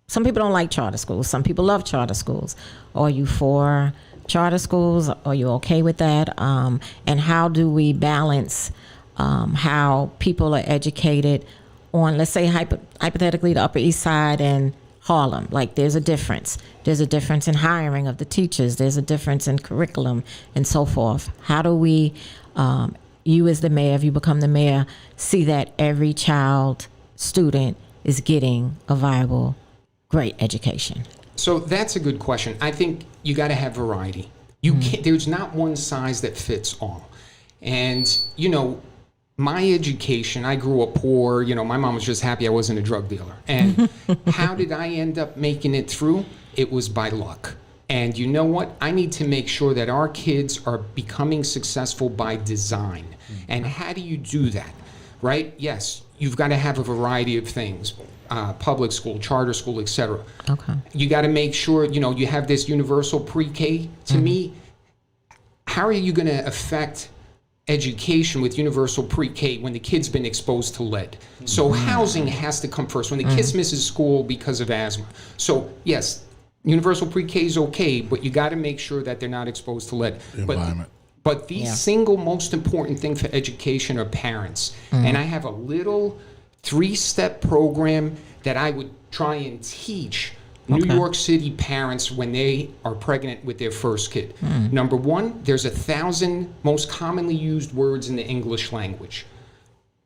Some people don't like charter schools. Some people love charter schools. Are you for charter schools? Are you okay with that? And how do we balance how people are educated on, let's say, hypothetically, the Upper East Side and Harlem? Like, there's a difference. There's a difference in hiring of the teachers. There's a difference in curriculum and so forth. How do we, you as the mayor, if you become the mayor, see that every child, student is getting a viable, great education? So that's a good question. I think you got to have variety. You can't, there's not one size that fits all. And, my education, I grew up poor. My mom was just happy I wasn't a drug dealer. And how did I end up making it through? It was by luck. And you know what? I need to make sure that our kids are becoming successful by design. And how do you do that? Right? Yes, you've got to have a variety of things. Public school, charter school, etc. Okay. You got to make sure, you have this universal pre-K. To me, how are you going to affect education with universal pre-K when the kid's been exposed to lead? So housing has to come first. When the kid misses school because of asthma. So yes, universal pre-K is okay, but you got to make sure that they're not exposed to lead. Environment. But the single most important thing for education are parents. And I have a little 3-step program that I would try and teach New York City parents when they are pregnant with their first kid. Number one, there's 1,000 most commonly used words in the English language.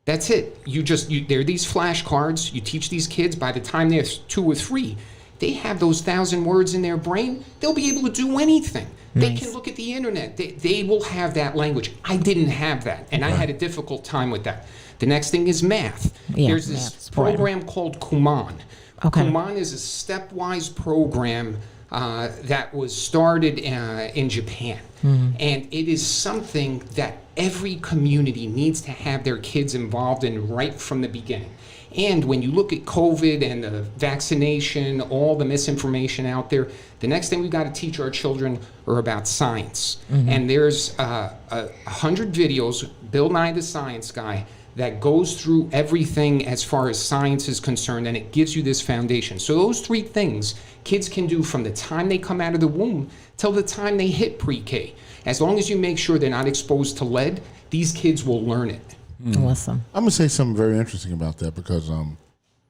That's it. There are these flashcards. You teach these kids. By the time they're 2 or 3, they have those 1,000 words in their brain. They'll be able to do anything. They can look at the internet. They will have that language. I didn't have that, and I had a difficult time with that. The next thing is math. There's this program called Kumon. Kumon is a stepwise program that was started in Japan. And it is something that every community needs to have their kids involved in right from the beginning. And when you look at COVID and the vaccination, all the misinformation out there, the next thing we've got to teach our children are about science. And there's 100 videos, Bill Nye the Science Guy, that goes through everything as far as science is concerned, and it gives you this foundation. So those 3 things kids can do from the time they come out of the womb till the time they hit pre-K. As long as you make sure they're not exposed to lead, these kids will learn it. Awesome. I'm gonna say something very interesting about that because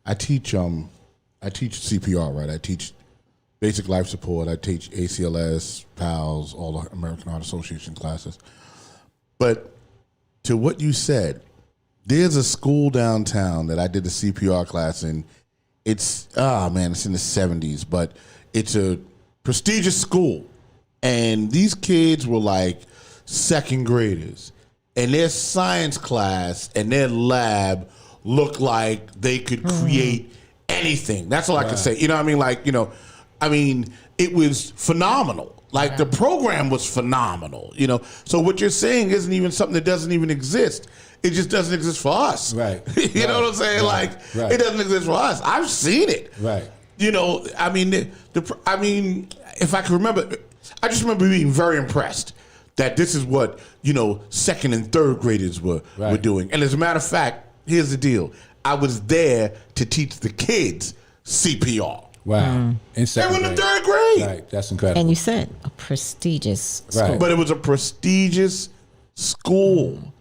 I teach CPR, right? I teach basic life support. I teach ACLS, PALS, all the American Heart Association classes. But to what you said, there's a school downtown that I did the CPR class in. It's it's in the 70s, but it's a prestigious school, and these kids were like 2nd graders. And their science class and their lab looked like they could create anything. That's all I can say. You know what I mean? It was phenomenal. Like the program was phenomenal, So what you're saying isn't even something that doesn't even exist. It just doesn't exist for us. Right. You know what I'm saying? It doesn't exist for us. I've seen it. Right. If I can remember, I just remember being very impressed that this is what, 2nd and 3rd graders were doing. And as a matter of fact, here's the deal. I was there to teach the kids CPR. Wow. They were in the 3rd grade. Right. That's incredible. And you said a prestigious school. But it was a prestigious school.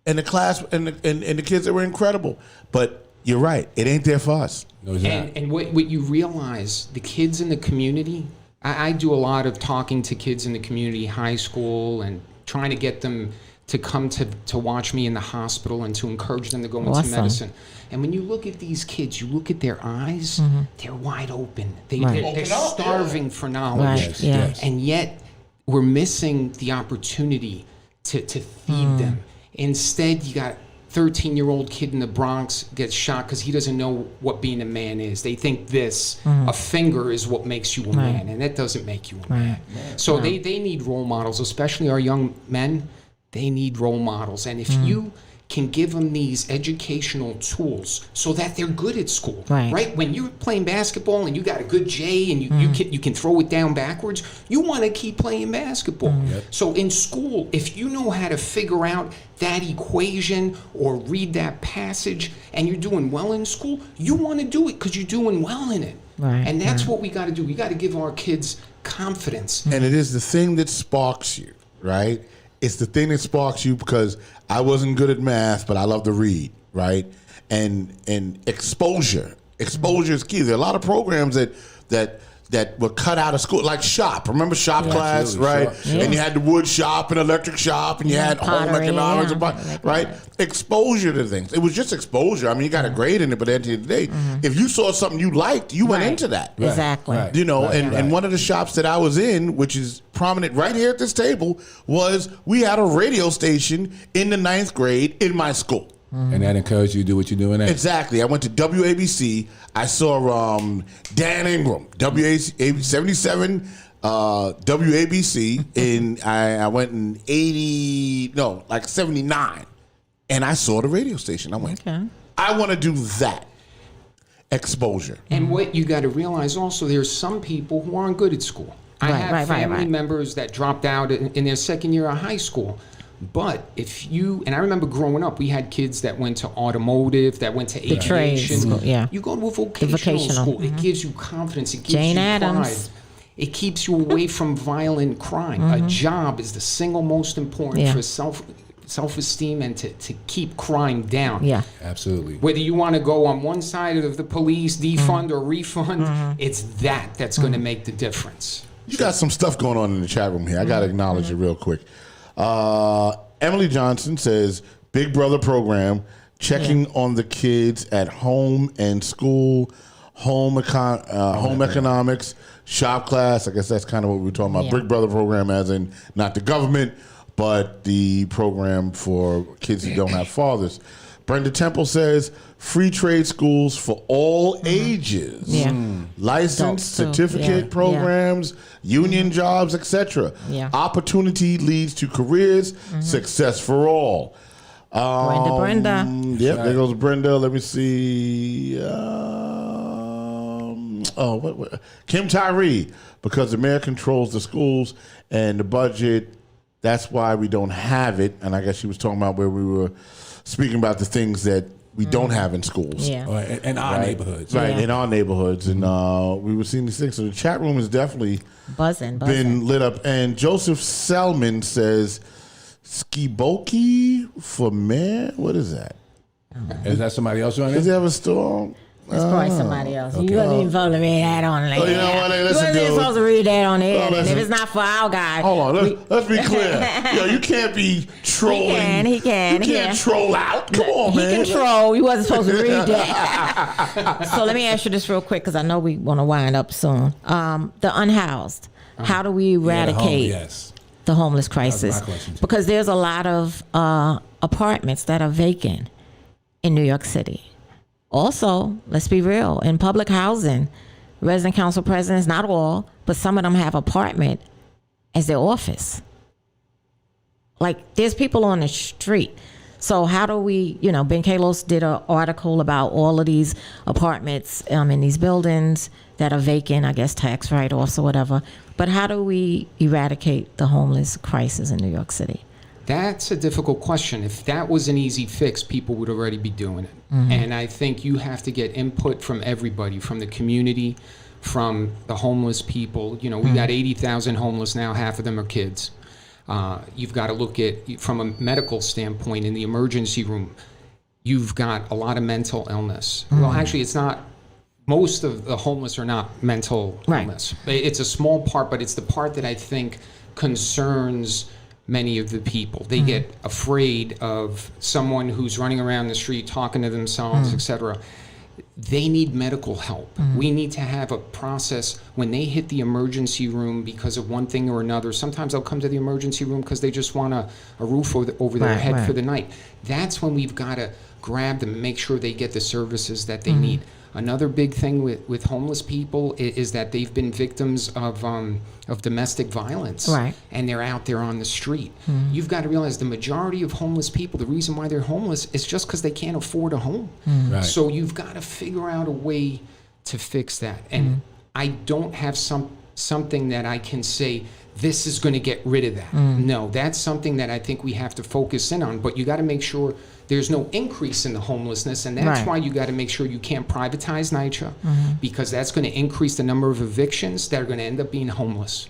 And the class and the kids, they were incredible. But you're right. It ain't there for us. No, it's not. And what you realize, the kids in the community, I do a lot of talking to kids in the community, high school, and trying to get them to come to watch me in the hospital and to encourage them to go into medicine. And when you look at these kids, you look at their eyes, they're wide open. They're starving for knowledge. And yet we're missing the opportunity to feed them. Instead, you got 13-year-old kid in the Bronx gets shot because he doesn't know what being a man is. They think a finger is what makes you a man, and that doesn't make you a man. So they need role models, especially our young men. They need role models. And if you can give them these educational tools so that they're good at school, right? When you're playing basketball and you got a good J and you can throw it down backwards, you want to keep playing basketball. So in school, if you know how to figure out that equation or read that passage and you're doing well in school, you want to do it because you're doing well in it. And that's what we got to do. We got to give our kids confidence. And it is the thing that sparks you, right? It's the thing that sparks you because I wasn't good at math, but I love to read, right? And exposure is key. There are a lot of programs that were cut out of school, like shop. Remember shop class, right? Sure. And you had the wood shop and electric shop, and you had home economics, right? Exposure to things. It was just exposure. I mean, you got a grade in it, but at the end of the day, if you saw something you liked, you went into that. Exactly. And one of the shops that I was in, which is prominent right here at this table, was we had a radio station in the 9th grade in my school. And that encouraged you to do what you're doing now? Exactly. I went to WABC. I saw Dan Ingram, 77 WABC. And I went in 79. And I saw the radio station. I went, I want to do that. Exposure. And what you got to realize also, there's some people who aren't good at school. I have family members that dropped out in their 2nd year of high school. But and I remember growing up, we had kids that went to automotive, that went to aviation. You go to a vocational school, it gives you confidence, it gives you pride. It keeps you away from violent crime. A job is the single most important for self-esteem and to keep crime down. Yeah. Absolutely. Whether you want to go on one side of the police, defund or refund, it's that's going to make the difference. You got some stuff going on in the chat room here. I got to acknowledge it real quick. Emily Johnson says, Big Brother program, checking on the kids at home and school, home economics, shop class. I guess that's kind of what we were talking about. Big Brother program as in not the government, but the program for kids who don't have fathers. Brenda Temple says, free trade schools for all ages. Yeah. License, certificate programs, union jobs, etc. Yeah. Opportunity leads to careers, success for all. Brenda. Yep, there goes Brenda. Let me see. Kim Tyree, because the mayor controls the schools and the budget. That's why we don't have it. And I guess she was talking about where we were speaking about the things that we don't have in schools. Yeah. In our neighborhoods. Right, in our neighborhoods. And we were seeing these things. So the chat room has definitely Buzzing. been lit up. And Joseph Selman says, Skiboki for mayor? What is that? Is that somebody else running? Does he have a store? It's probably somebody else. You wasn't even supposed to read that on there. Oh, you know what? Hey, You listen, wasn't even dude. supposed to read that on there. And listen. if it's not for our guy. Hold on, let's be clear. Yo, you can't be trolling. He can. You can't troll out. Come on, He man. can troll. You wasn't supposed to read that. So let me ask you this real quick because I know we want to wind up soon. The unhoused. How do we eradicate the homeless crisis? That's my question, too. Because there's a lot of apartments that are vacant in New York City. Also, let's be real, in public housing, resident council presidents, not all, but some of them have apartment as their office. Like, there's people on the street. So how do we, Ben Kalos did an article about all of these apartments in these buildings that are vacant, I guess tax write-offs or whatever. But how do we eradicate the homeless crisis in New York City? That's a difficult question. If that was an easy fix, people would already be doing it. And I think you have to get input from everybody, from the community, from the homeless people. We got 80,000 homeless now, half of them are kids. You've got to look at, from a medical standpoint, in the emergency room, you've got a lot of mental illness. Well, actually, it's not. Most of the homeless are not mental illness. It's a small part, but it's the part that I think concerns many of the people. They get afraid of someone who's running around the street talking to themselves, etc. They need medical help. We need to have a process when they hit the emergency room because of one thing or another. Sometimes they'll come to the emergency room because they just want a roof over their head for the night. That's when we've got to grab them and make sure they get the services that they need. Another big thing with homeless people is that they've been victims of domestic violence, and they're out there on the street. You've got to realize the majority of homeless people, the reason why they're homeless is just because they can't afford a home. So you've got to figure out a way to fix that. And I don't have something that I can say, this is going to get rid of that. No, that's something that I think we have to focus in on. But you got to make sure there's no increase in the homelessness, and that's why you got to make sure you can't privatize NYCHA, because that's going to increase the number of evictions that are going to end up being homeless.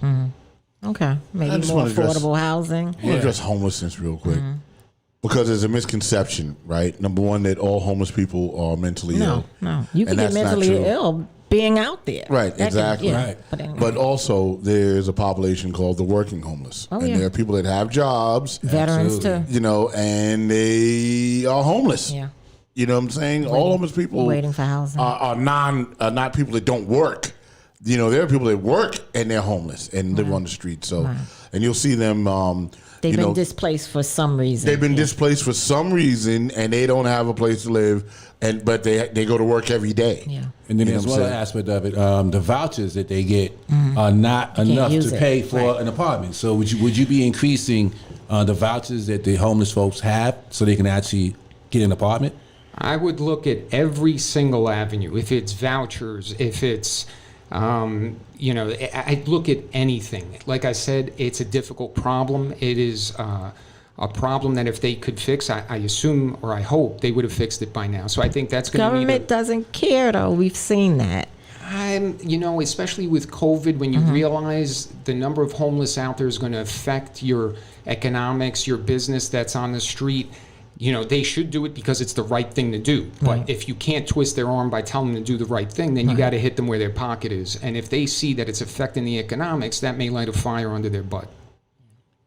Okay, maybe more affordable housing. I want to address homelessness real quick. Because there's a misconception, right? Number one, that all homeless people are mentally ill. No. You can get mentally ill being out there. Right, exactly. But, anyway. But also, there's a population called the working homeless. And there are people that have jobs. Veterans, too. And they are homeless. Yeah. You know what I'm saying? All homeless people waiting for housing are not people that don't work. There are people that work and they're homeless and live on the street. So, and you'll see them. They've been displaced for some reason. They've been displaced for some reason, and they don't have a place to live. But they go to work every day. Yeah. And then there's one other aspect of it. The vouchers that they get are not enough to pay for an apartment. So would you be increasing the vouchers that the homeless folks have so they can actually get an apartment? I would look at every single avenue. If it's vouchers, if it's I'd look at anything. Like I said, it's a difficult problem. It is a problem that if they could fix, I assume or I hope they would have fixed it by now. So I think that's going to be Government doesn't care, though. We've seen that. especially with COVID, when you realize the number of homeless out there is going to affect your economics, your business that's on the street, they should do it because it's the right thing to do. But if you can't twist their arm by telling them to do the right thing, then you got to hit them where their pocket is. And if they see that it's affecting the economics, that may light a fire under their butt.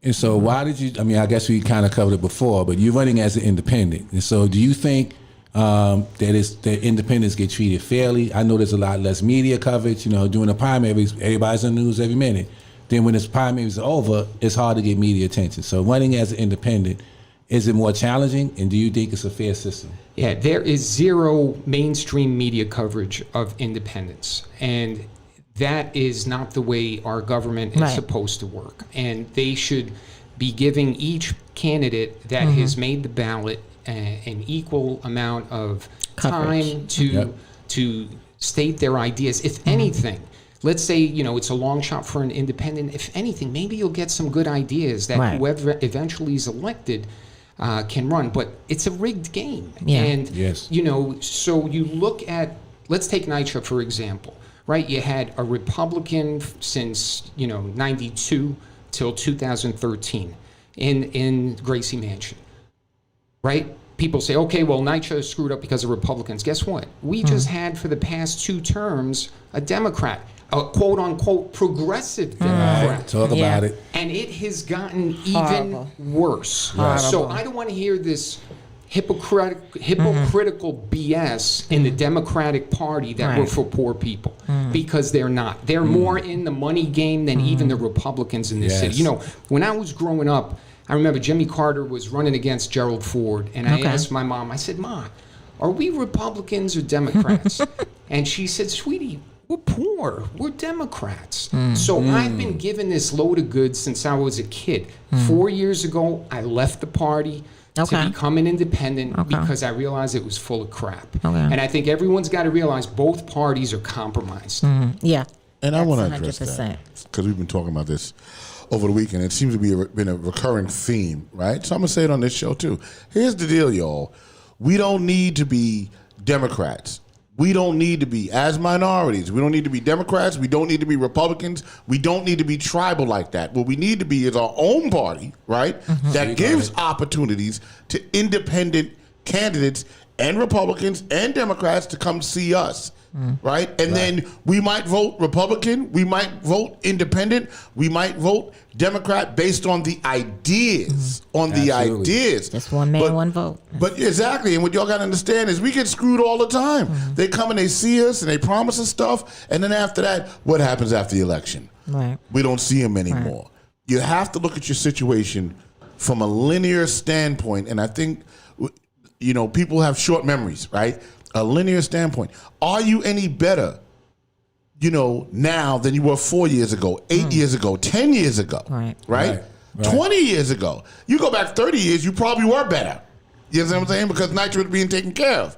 And so why did you, I guess we kind of covered it before, but you're running as an independent. And so do you think that independents get treated fairly? I know there's a lot less media coverage, during the primaries, everybody's on the news every minute. Then when the primaries are over, it's hard to get media attention. So running as an independent, is it more challenging? And do you think it's a fair system? Yeah, there is zero mainstream media coverage of independence. And that is not the way our government is supposed to work. And they should be giving each candidate that has made the ballot an equal amount of time to state their ideas. If anything, let's say, it's a long shot for an independent. If anything, maybe you'll get some good ideas that whoever eventually is elected can run. But it's a rigged game. Yeah. And, so you look at, let's take NYCHA, for example. Right, you had a Republican since 92 till 2013 in Gracie Mansion. Right, people say, okay, well, NYCHA is screwed up because of Republicans. Guess what? We just had for the past 2 terms a Democrat, a quote unquote progressive Democrat. Talk about it. And it has gotten even worse. So I don't want to hear this hypocritical BS in the Democratic Party that we're for poor people, because they're not. They're more in the money game than even the Republicans in this city. When I was growing up, I remember Jimmy Carter was running against Gerald Ford, and I asked my mom, I said, Ma, are we Republicans or Democrats? And she said, sweetie, we're poor. We're Democrats. So I've been given this load of goods since I was a kid. 4 years ago, I left the party to become an independent because I realized it was full of crap. And I think everyone's got to realize both parties are compromised. Yeah. And I want to address that because we've been talking about this over the weekend. It seems to be been a recurring theme, right? So I'm going to say it on this show too. Here's the deal, y'all. We don't need to be Democrats. We don't need to be as minorities. We don't need to be Democrats. We don't need to be Republicans. We don't need to be tribal like that. What we need to be is our own party, right? That gives opportunities to independent candidates and Republicans and Democrats to come see us, right? And then we might vote Republican. We might vote independent. We might vote Democrat based on the ideas, Just one man, one vote. But exactly, and what y'all got to understand is we get screwed all the time. They come and they see us and they promise us stuff, and then after that, what happens after the election? We don't see them anymore. You have to look at your situation from a linear standpoint, and I think people have short memories, right? A linear standpoint. Are you any better, now than you were 4 years ago, 8 years ago, 10 years ago, right? 20 years ago? You go back 30 years, you probably were better. You know what I'm saying? Because NYCHA was being taken care of.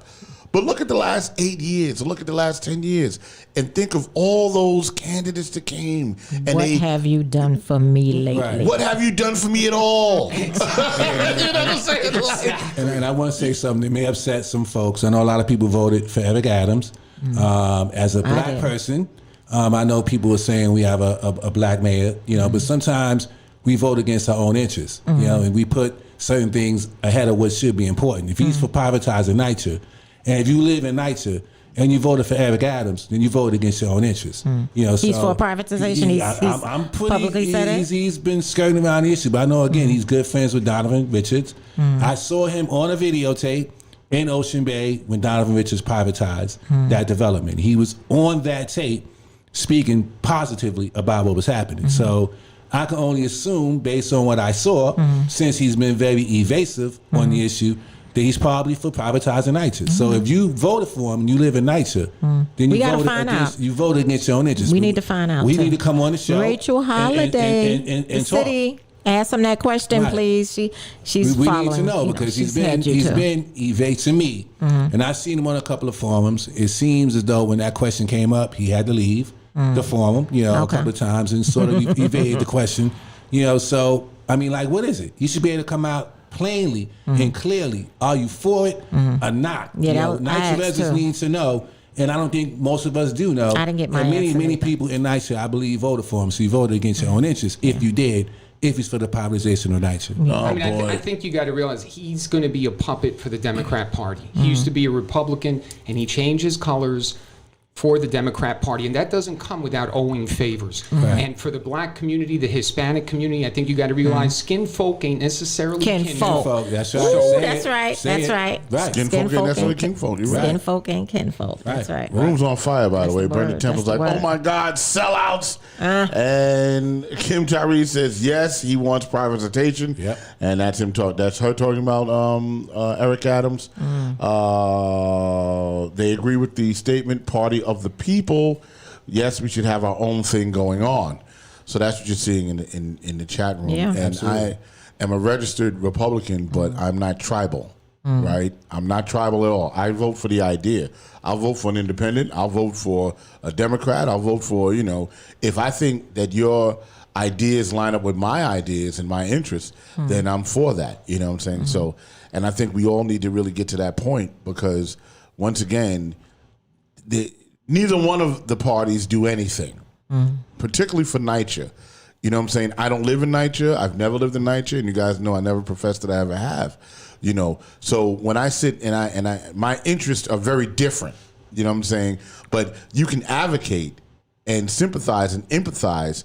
But look at the last 8 years, look at the last 10 years, and think of all those candidates that came. And what have you done for me lately? What have you done for me at all? You know what I'm saying? And I want to say something that may upset some folks. I know a lot of people voted for Eric Adams. As a black person, I know people were saying we have a black mayor, but sometimes we vote against our own interests, and we put certain things ahead of what should be important. If he's for privatizing NYCHA, and if you live in NYCHA and you voted for Eric Adams, then you voted against your own interests. He's for privatization. I'm publicly said it. He's been skirting around the issue, but I know again he's good friends with Donovan Richards. I saw him on a videotape in Ocean Bay when Donovan Richards privatized that development. He was on that tape speaking positively about what was happening. So I can only assume, based on what I saw, since he's been very evasive on the issue, that he's probably for privatizing NYCHA. So if you voted for him and you live in NYCHA, then you voted against your own interests. We need to find out. We need to come on the show. Rachel Holiday, and the city. Ask him that question, please. She's we following. We need to know because he's been evading me, and I've seen him on a couple of forums. It seems as though when that question came up, he had to leave the forum, a couple of times and sort of evaded the question, So I mean, like, what is it? You should be able to come out plainly and clearly. Are you for it or not? Yeah, NYCHA residents need to know. And I don't think most of us do know. I didn't get my and many answer either. people in NYCHA, I believe, voted for him. So you voted against your own interests. If you did, if it's for the privatization of NYCHA. Oh, I mean, boy. I think you got to realize he's going to be a puppet for the Democrat Party. He used to be a Republican, and he changed his colors for the Democrat Party, and that doesn't come without owing favors. And for the black community, the Hispanic community, I think you got to realize skin folk ain't necessarily Kinfolk. Folk, that's right. Ooh, Say that's it. right. Say That's it. right. Right. Skin folk ain't necessarily kinfolk. You're right. Skin folk ain't kinfolk. That's right. Room's on fire, by the way. the Brandon word. Temple's That's like, the oh word. my God, sellouts. And Kim Tyree says, yes, he wants privatization. Yep. And that's him that's her talking about Eric Adams. They agree with the statement, party of the people. Yes, we should have our own thing going on. So that's what you're seeing in the chat room. Yeah. And Absolutely. I am a registered Republican, but I'm not tribal. Right? I'm not tribal at all. I vote for the idea. I'll vote for an independent. I'll vote for a Democrat. I'll vote for, if I think that your ideas line up with my ideas and my interests, then I'm for that. You know what I'm saying? So, and I think we all need to really get to that point because, once again, neither one of the parties do anything, particularly for NYCHA. You know what I'm saying? I don't live in NYCHA. I've never lived in NYCHA, and you guys know I never professed that I ever have. So when I sit and my interests are very different. You know what I'm saying? But you can advocate and sympathize and empathize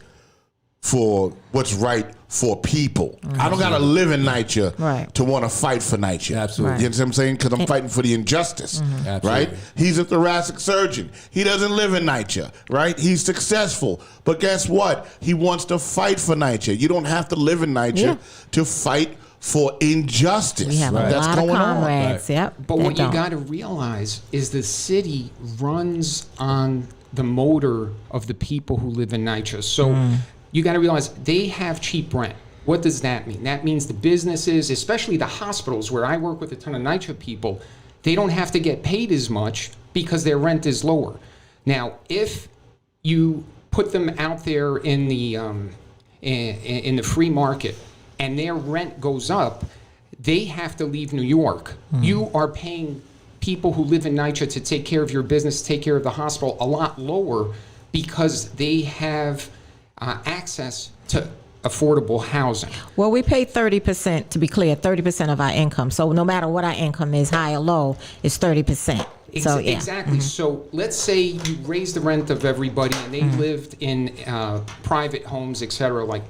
for what's right for people. I don't got to live in NYCHA to want to fight for NYCHA. Absolutely. You know what I'm saying? Because I'm fighting for the injustice, right? Absolutely. He's a thoracic surgeon. He doesn't live in NYCHA, right? He's successful. But guess what? He wants to fight for NYCHA. You don't have to live in NYCHA to fight for injustice. We have a That's lot of going on. comrades. Yep. But that what you don't. got to realize is the city runs on the motor of the people who live in NYCHA. So you got to realize they have cheap rent. What does that mean? That means the businesses, especially the hospitals where I work with a ton of NYCHA people, they don't have to get paid as much because their rent is lower. Now, if you put them out there in the free market and their rent goes up, they have to leave New York. You are paying people who live in NYCHA to take care of your business, take care of the hospital a lot lower because they have access to affordable housing. Well, we pay 30%, to be clear, 30% of our income. So no matter what our income is, high or low, it's 30%. So, yeah. Exactly. So let's say you raise the rent of everybody and they lived in private homes, et cetera.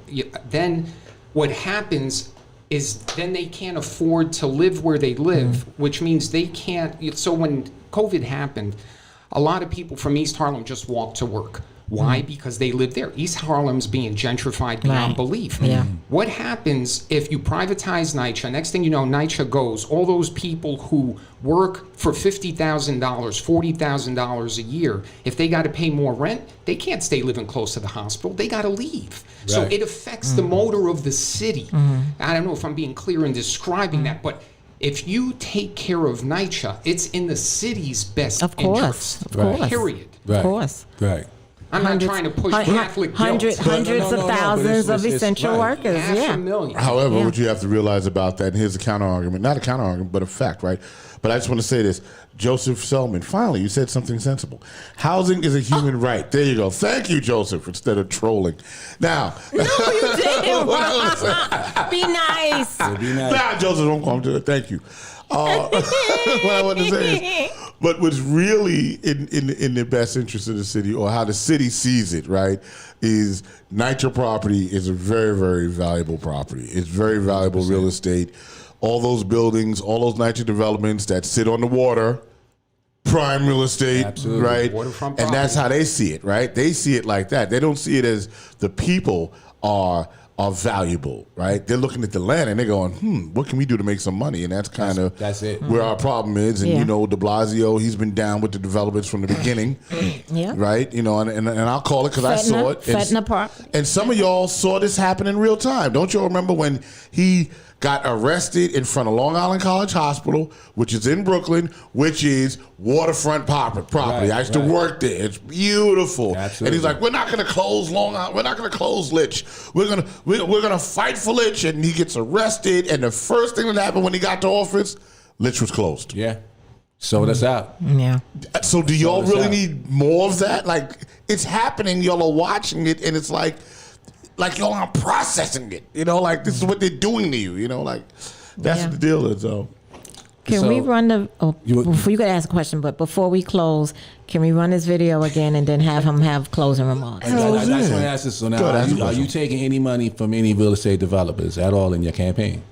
Then what happens is then they can't afford to live where they live, which means they can't. So when COVID happened, a lot of people from East Harlem just walked to work. Why? Because they live there. East Harlem's being gentrified beyond belief. Yeah. What happens if you privatize NYCHA? Next thing you know, NYCHA goes. All those people who work for $50,000, $40,000 a year, if they got to pay more rent, they can't stay living close to the hospital. They got to leave. Right. So it affects the motor of the city. I don't know if I'm being clear in describing that, but if you take care of NYCHA, it's in the city's best interest. Of course. Period. Right. Of course. Right. I'm not trying to push Catholic guilt. Hundreds of thousands of essential workers. Half a million. However, what you have to realize about that, and here's a counter argument, not a counter argument, but a fact, right? But I just want to say this. Joseph Selman, finally, you said something sensible. Housing is a human right. There you go. Thank you, Joseph, instead of trolling. Now. No, you didn't. Be nice. Be nice. Nah, Joseph, don't come to it. Thank you. What I want to say is, but what's really in the best interest of the city, or how the city sees it, right, is NYCHA property is a very, very valuable property. It's very valuable 100%. Real estate. All those buildings, all those NYCHA developments that sit on the water, prime real estate, Absolutely. Right? Waterfront And that's property. how they see it, right? They see it like that. They don't see it as the people are valuable, right? They're looking at the land and they're going, what can we do to make some money? And that's kind of that's it. where our problem is. And, De Blasio, he's been down with the developments from the beginning, right? And I'll call it because I saw it. Fetna Park. And some of y'all saw this happen in real time. Don't y'all remember when he got arrested in front of Long Island College Hospital, which is in Brooklyn, which is waterfront property. Right, I used to work there. It's beautiful. Absolutely. And he's like, we're not going to close Long Island. We're not going to close Litch. We're gonna fight for Litch. And he gets arrested. And the first thing that happened when he got to office, Litch was closed. Yeah. Sort us out. Yeah. So do y'all So it's really out. need more of that? Like, it's happening. Y'all are watching it, and it's like y'all aren't processing it. You know, like this is what they're doing to you. You know, like that's Yeah. what the deal is. So Can we run the? Oh, before you could ask a question, but before we close, can we run this video again and then have him have closing remarks? I just want to ask this. So now, Go ahead, ask the are you question. taking any money from any real estate developers at all in your campaign?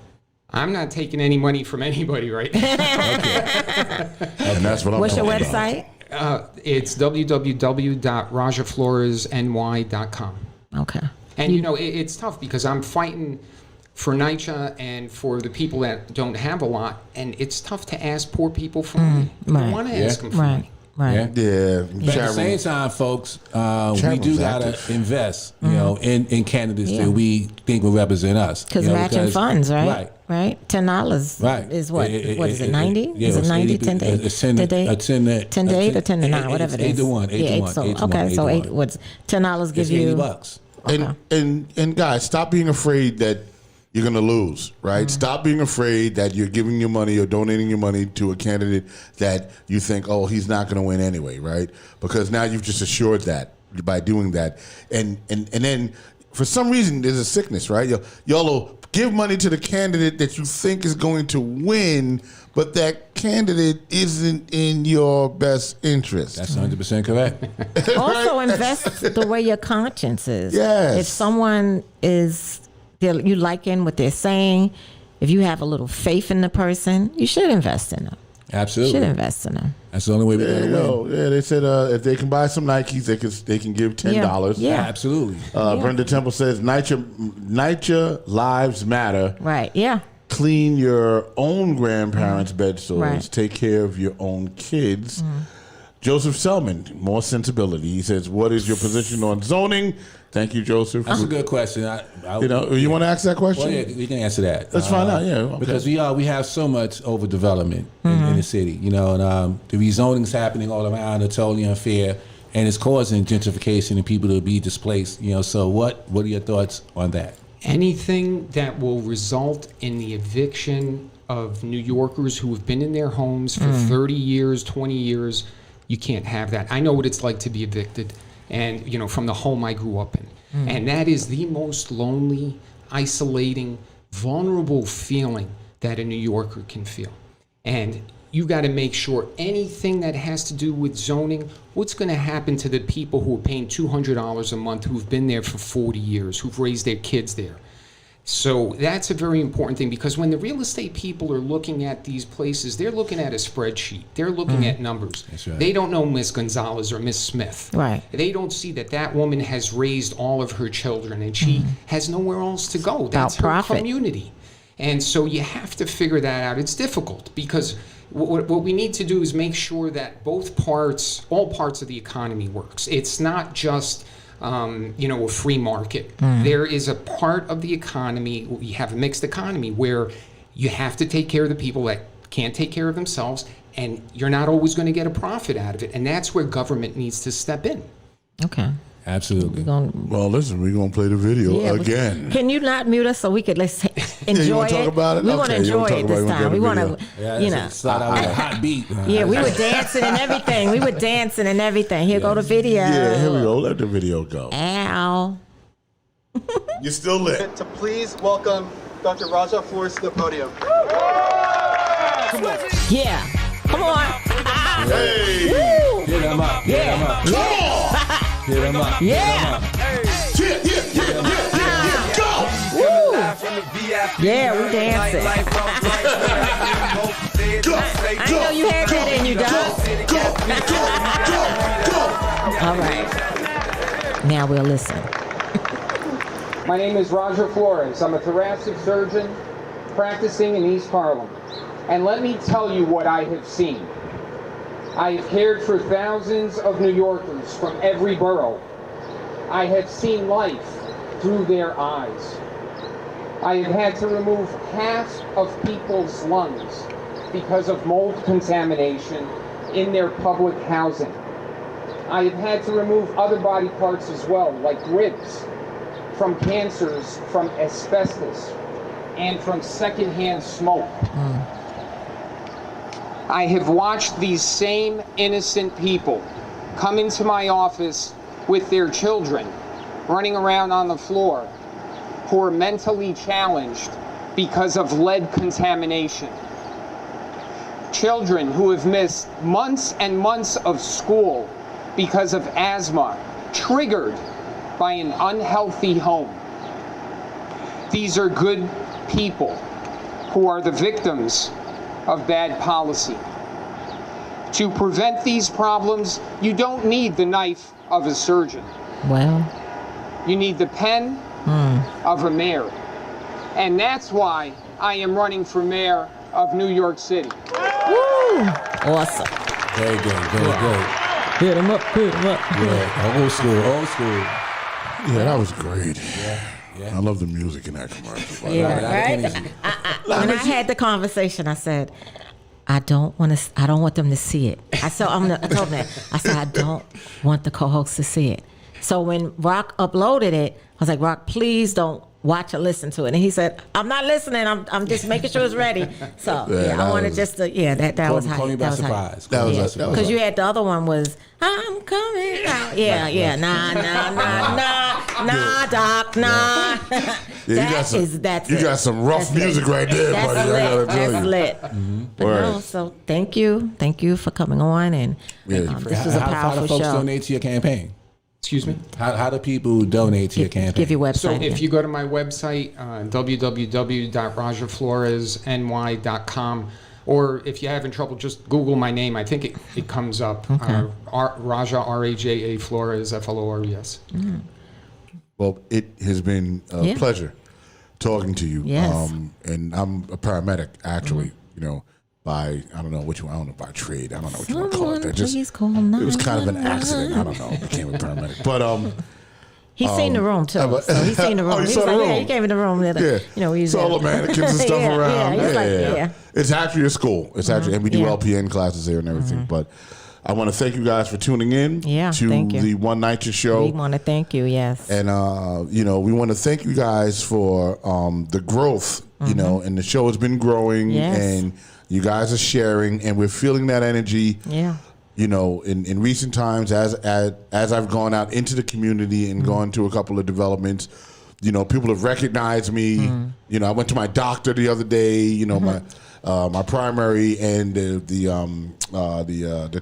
I'm not taking any money from anybody right now. and that's what I'm What's your talking about. website? It's www.rajafloresny.com. Okay. And you know, it's tough because I'm fighting for NYCHA and for the people that don't have a lot, and it's tough to ask poor people for money. You right. want to ask them for Right. money. Right. Yeah. But at the Charitable. same time, folks, we Charitable's do gotta active. invest, you know, in candidates Yeah. that we think will represent us. Because you know, matching funds, right? Right. Right. $10 Right. is what? What is it? 90? Yeah, Is it it's 90? 80 10 to 8? It's 10 to 8 or 10 to 9, whatever it is. 8 to 1. 8 to 1. So, 8 to okay, 1, so 8 to 1. what's $10 give It's you? $80. And guys, stop being afraid that you're going to lose, right? Stop being afraid that you're giving your money or donating your money to a candidate that you think, oh, he's not going to win anyway, right? Because now you've just assured that by doing that. And then for some reason, there's a sickness, right? Y'all will give money to the candidate that you think is going to win, but that candidate isn't in your best interest. That's 100% correct. Also, invest the way your conscience is. Yes. If someone is, you liking what they're saying, if you have a little faith in the person, you should invest in them. Absolutely. Should invest in them. That's the only way we're There going you to go. win. Yeah, they said if they can buy some Nikes, they can give $10. Yeah. Absolutely. Brenda Temple says NYCHA lives matter. Right. Yeah. Clean your own grandparents' bed sores. Right. Take care of your own kids. Joseph Selman, more sensibility. He says, "What is your position on zoning?" Thank you, Joseph. That's a good question. You want to ask that question? Well, yeah, we can answer that. Let's find out. Yeah, okay. Because we have so much overdevelopment in the city, you know, and the rezoning's happening all around. It's totally unfair, and it's causing gentrification and people to be displaced. You know, so what are your thoughts on that? Anything that will result in the eviction of New Yorkers who have been in their homes for 30 years, 20 years, you can't have that. I know what it's like to be evicted, and you know, from the home I grew up in. And that is the most lonely, isolating, vulnerable feeling that a New Yorker can feel. And you got to make sure anything that has to do with zoning, what's going to happen to the people who are paying $200 a month, who've been there for 40 years, who've raised their kids there. So that's a very important thing, because when the real estate people are looking at these places, they're looking at a spreadsheet. They're looking at numbers. That's right. They don't know Miss Gonzalez or Miss Smith. Right. They don't see that woman has raised all of her children and she has nowhere else to go. That's her profit. community. And so you have to figure that out. It's difficult because what we need to do is make sure that all parts of the economy works. It's not just a free market. There is a part of the economy, we have a mixed economy, where you have to take care of the people that can't take care of themselves, and you're not always going to get a profit out of it. And that's where government needs to step in. Okay. Absolutely. Well, listen, we're going to play the video again. Can you not mute us so we could enjoy you wanna talk about it? We want to Okay, you wanna enjoy talk it about it. this We'll time. get We the want video. to, you know. Start out with a hot beat. Yeah, we were dancing and everything. We were dancing and everything. Here go the video. Yeah, here we go. Let the video go. Ow. You're still lit. To please welcome Dr. Raja Flores to the podium. Yeah. Come on. Hey! Woo. Get them up. Get them up. Come on! Get them up. Yeah. Go! Woo. Yeah, we dancing. I know you had that in you, Doc. All right. Now we'll listen. My name is Roger Flores. I'm a thoracic surgeon practicing in East Harlem. And let me tell you what I have seen. I have cared for thousands of New Yorkers from every borough. I have seen life through their eyes. I have had to remove half of people's lungs because of mold contamination in their public housing. I have had to remove other body parts as well, like ribs, from cancers, from asbestos, and from secondhand smoke. I have watched these same innocent people come into my office with their children running around on the floor who are mentally challenged because of lead contamination. Children who have missed months and months of school because of asthma triggered by an unhealthy home. These are good people who are the victims of bad policy. To prevent these problems, you don't need the knife of a surgeon. Well, You need the pen of a mayor. And that's why I am running for mayor of New York City. woo, awesome. Very good, very good. Hit him up, hit him up. Yeah, old school, old school. Yeah, that was great. Yeah. I love the music in that commercial. Yeah, Right. right. When I had the conversation, I said, I don't want them to see it. I told him that. I said, I don't want the co-host to see it. So when Rock uploaded it, I was like, Rock, please don't watch or listen to it. And he said, I'm not listening. I'm just making sure it's ready. So I wanted just to, that was how. Caught me by surprise. Because you had the other one was, I'm coming out. Yeah. Nah, doc, nah. You got some rough music right there, buddy. I gotta tell That's you. lit. But no, so thank you for coming on, and this was a How powerful do folks show. donate to your campaign? Excuse me? How do people donate to your campaign? Give your So website. if you go to my website, www.rajafloresny.com, or if you're having trouble, just Google my name. I think it comes up. Okay. Raja, R-A-J-A, Flores, F-L-O-R-E-S. Well, it has been a pleasure talking to you. Yes. And I'm a paramedic, actually, by, I don't know by trade. I don't know what you want to call it. Please call It was kind of an accident. I don't know. I became a paramedic. But He's seen the room too. So he's seen the room. Oh, you He saw was the like, room? yeah, he came in the room. We used all the mannequins and stuff around. He's like, It's actually a school. It's actually, and we do LPN classes there and everything. But I want to thank you guys for tuning in to thank you. the One NYCHA show. We want to thank you. Yes. And we want to thank you guys for the growth. And the show has been growing, and you guys are sharing, and we're feeling that energy. Yeah. In recent times, as I've gone out into the community and gone to a couple of developments, people have recognized me. I went to my doctor the other day. My primary and the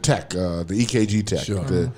tech, the EKG tech. Sure.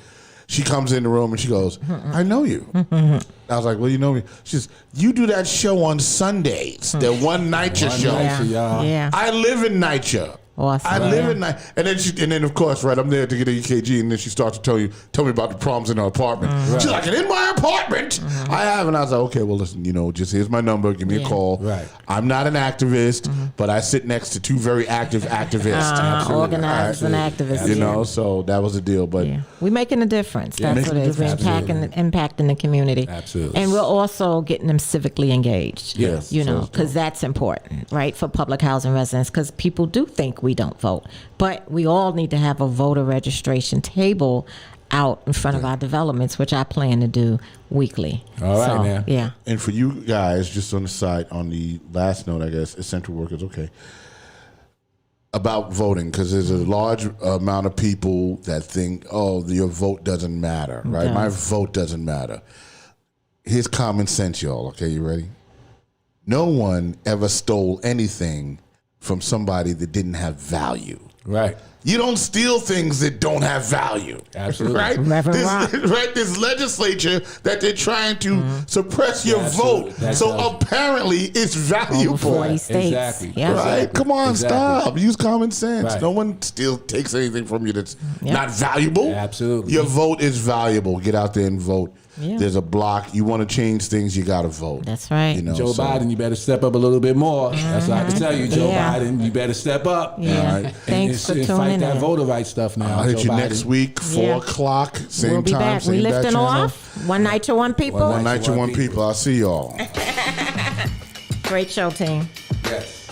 She comes in the room and she goes, I know you. I was like, well, you know me. She says, you do that show on Sundays, the One NYCHA show. Yeah. I live in NYCHA. Awesome. I live in NYCHA. And then of course, right, I'm there to get an EKG, and then she starts to tell me about the problems in her apartment. She's like, in my apartment? I have. And I was like, okay, well, listen, just here's my number. Give me a call. Right. I'm not an activist, but I sit next to two very active activists. Organizers and activists. So that was the deal. But we're making a difference. That's what it is. We're impacting the community. Absolutely. And we're also getting them civically engaged. Yes. Because that's important, right, for public housing residents, because people do think we don't vote. But we all need to have a voter registration table out in front of our developments, which I plan to do weekly. All right, man. Yeah. And for you guys, just on the side, on the last note, I guess, essential workers, okay, about voting, because there's a large amount of people that think, your vote doesn't matter, right? My vote doesn't matter. Here's common sense, y'all, okay? You ready? No one ever stole anything from somebody that didn't have value. Right. You don't steal things that don't have value. Absolutely. Right? Reverend Rock. This legislature that they're trying to suppress your vote. Apparently it's valuable. 40 states. Exactly. Yeah. Right? Come on, stop. Use common sense. Right. No one still takes anything from you that's not valuable. Absolutely. Your vote is valuable. Get out there and vote. Yeah. There's a block. You want to change things, you got to vote. That's right. Joe Biden, you better step up a little bit more. That's what I can tell you, Joe Biden. You better step up. Yeah. All right. Thanks for and tuning fight in. that voter rights stuff now. I'll hit Joe you Biden. next week, 4 o'clock, same We'll be time, back. same We bat lifting channel. off. One NYCHA, one people. One NYCHA, one people. I'll see y'all. Great show, team. Yes.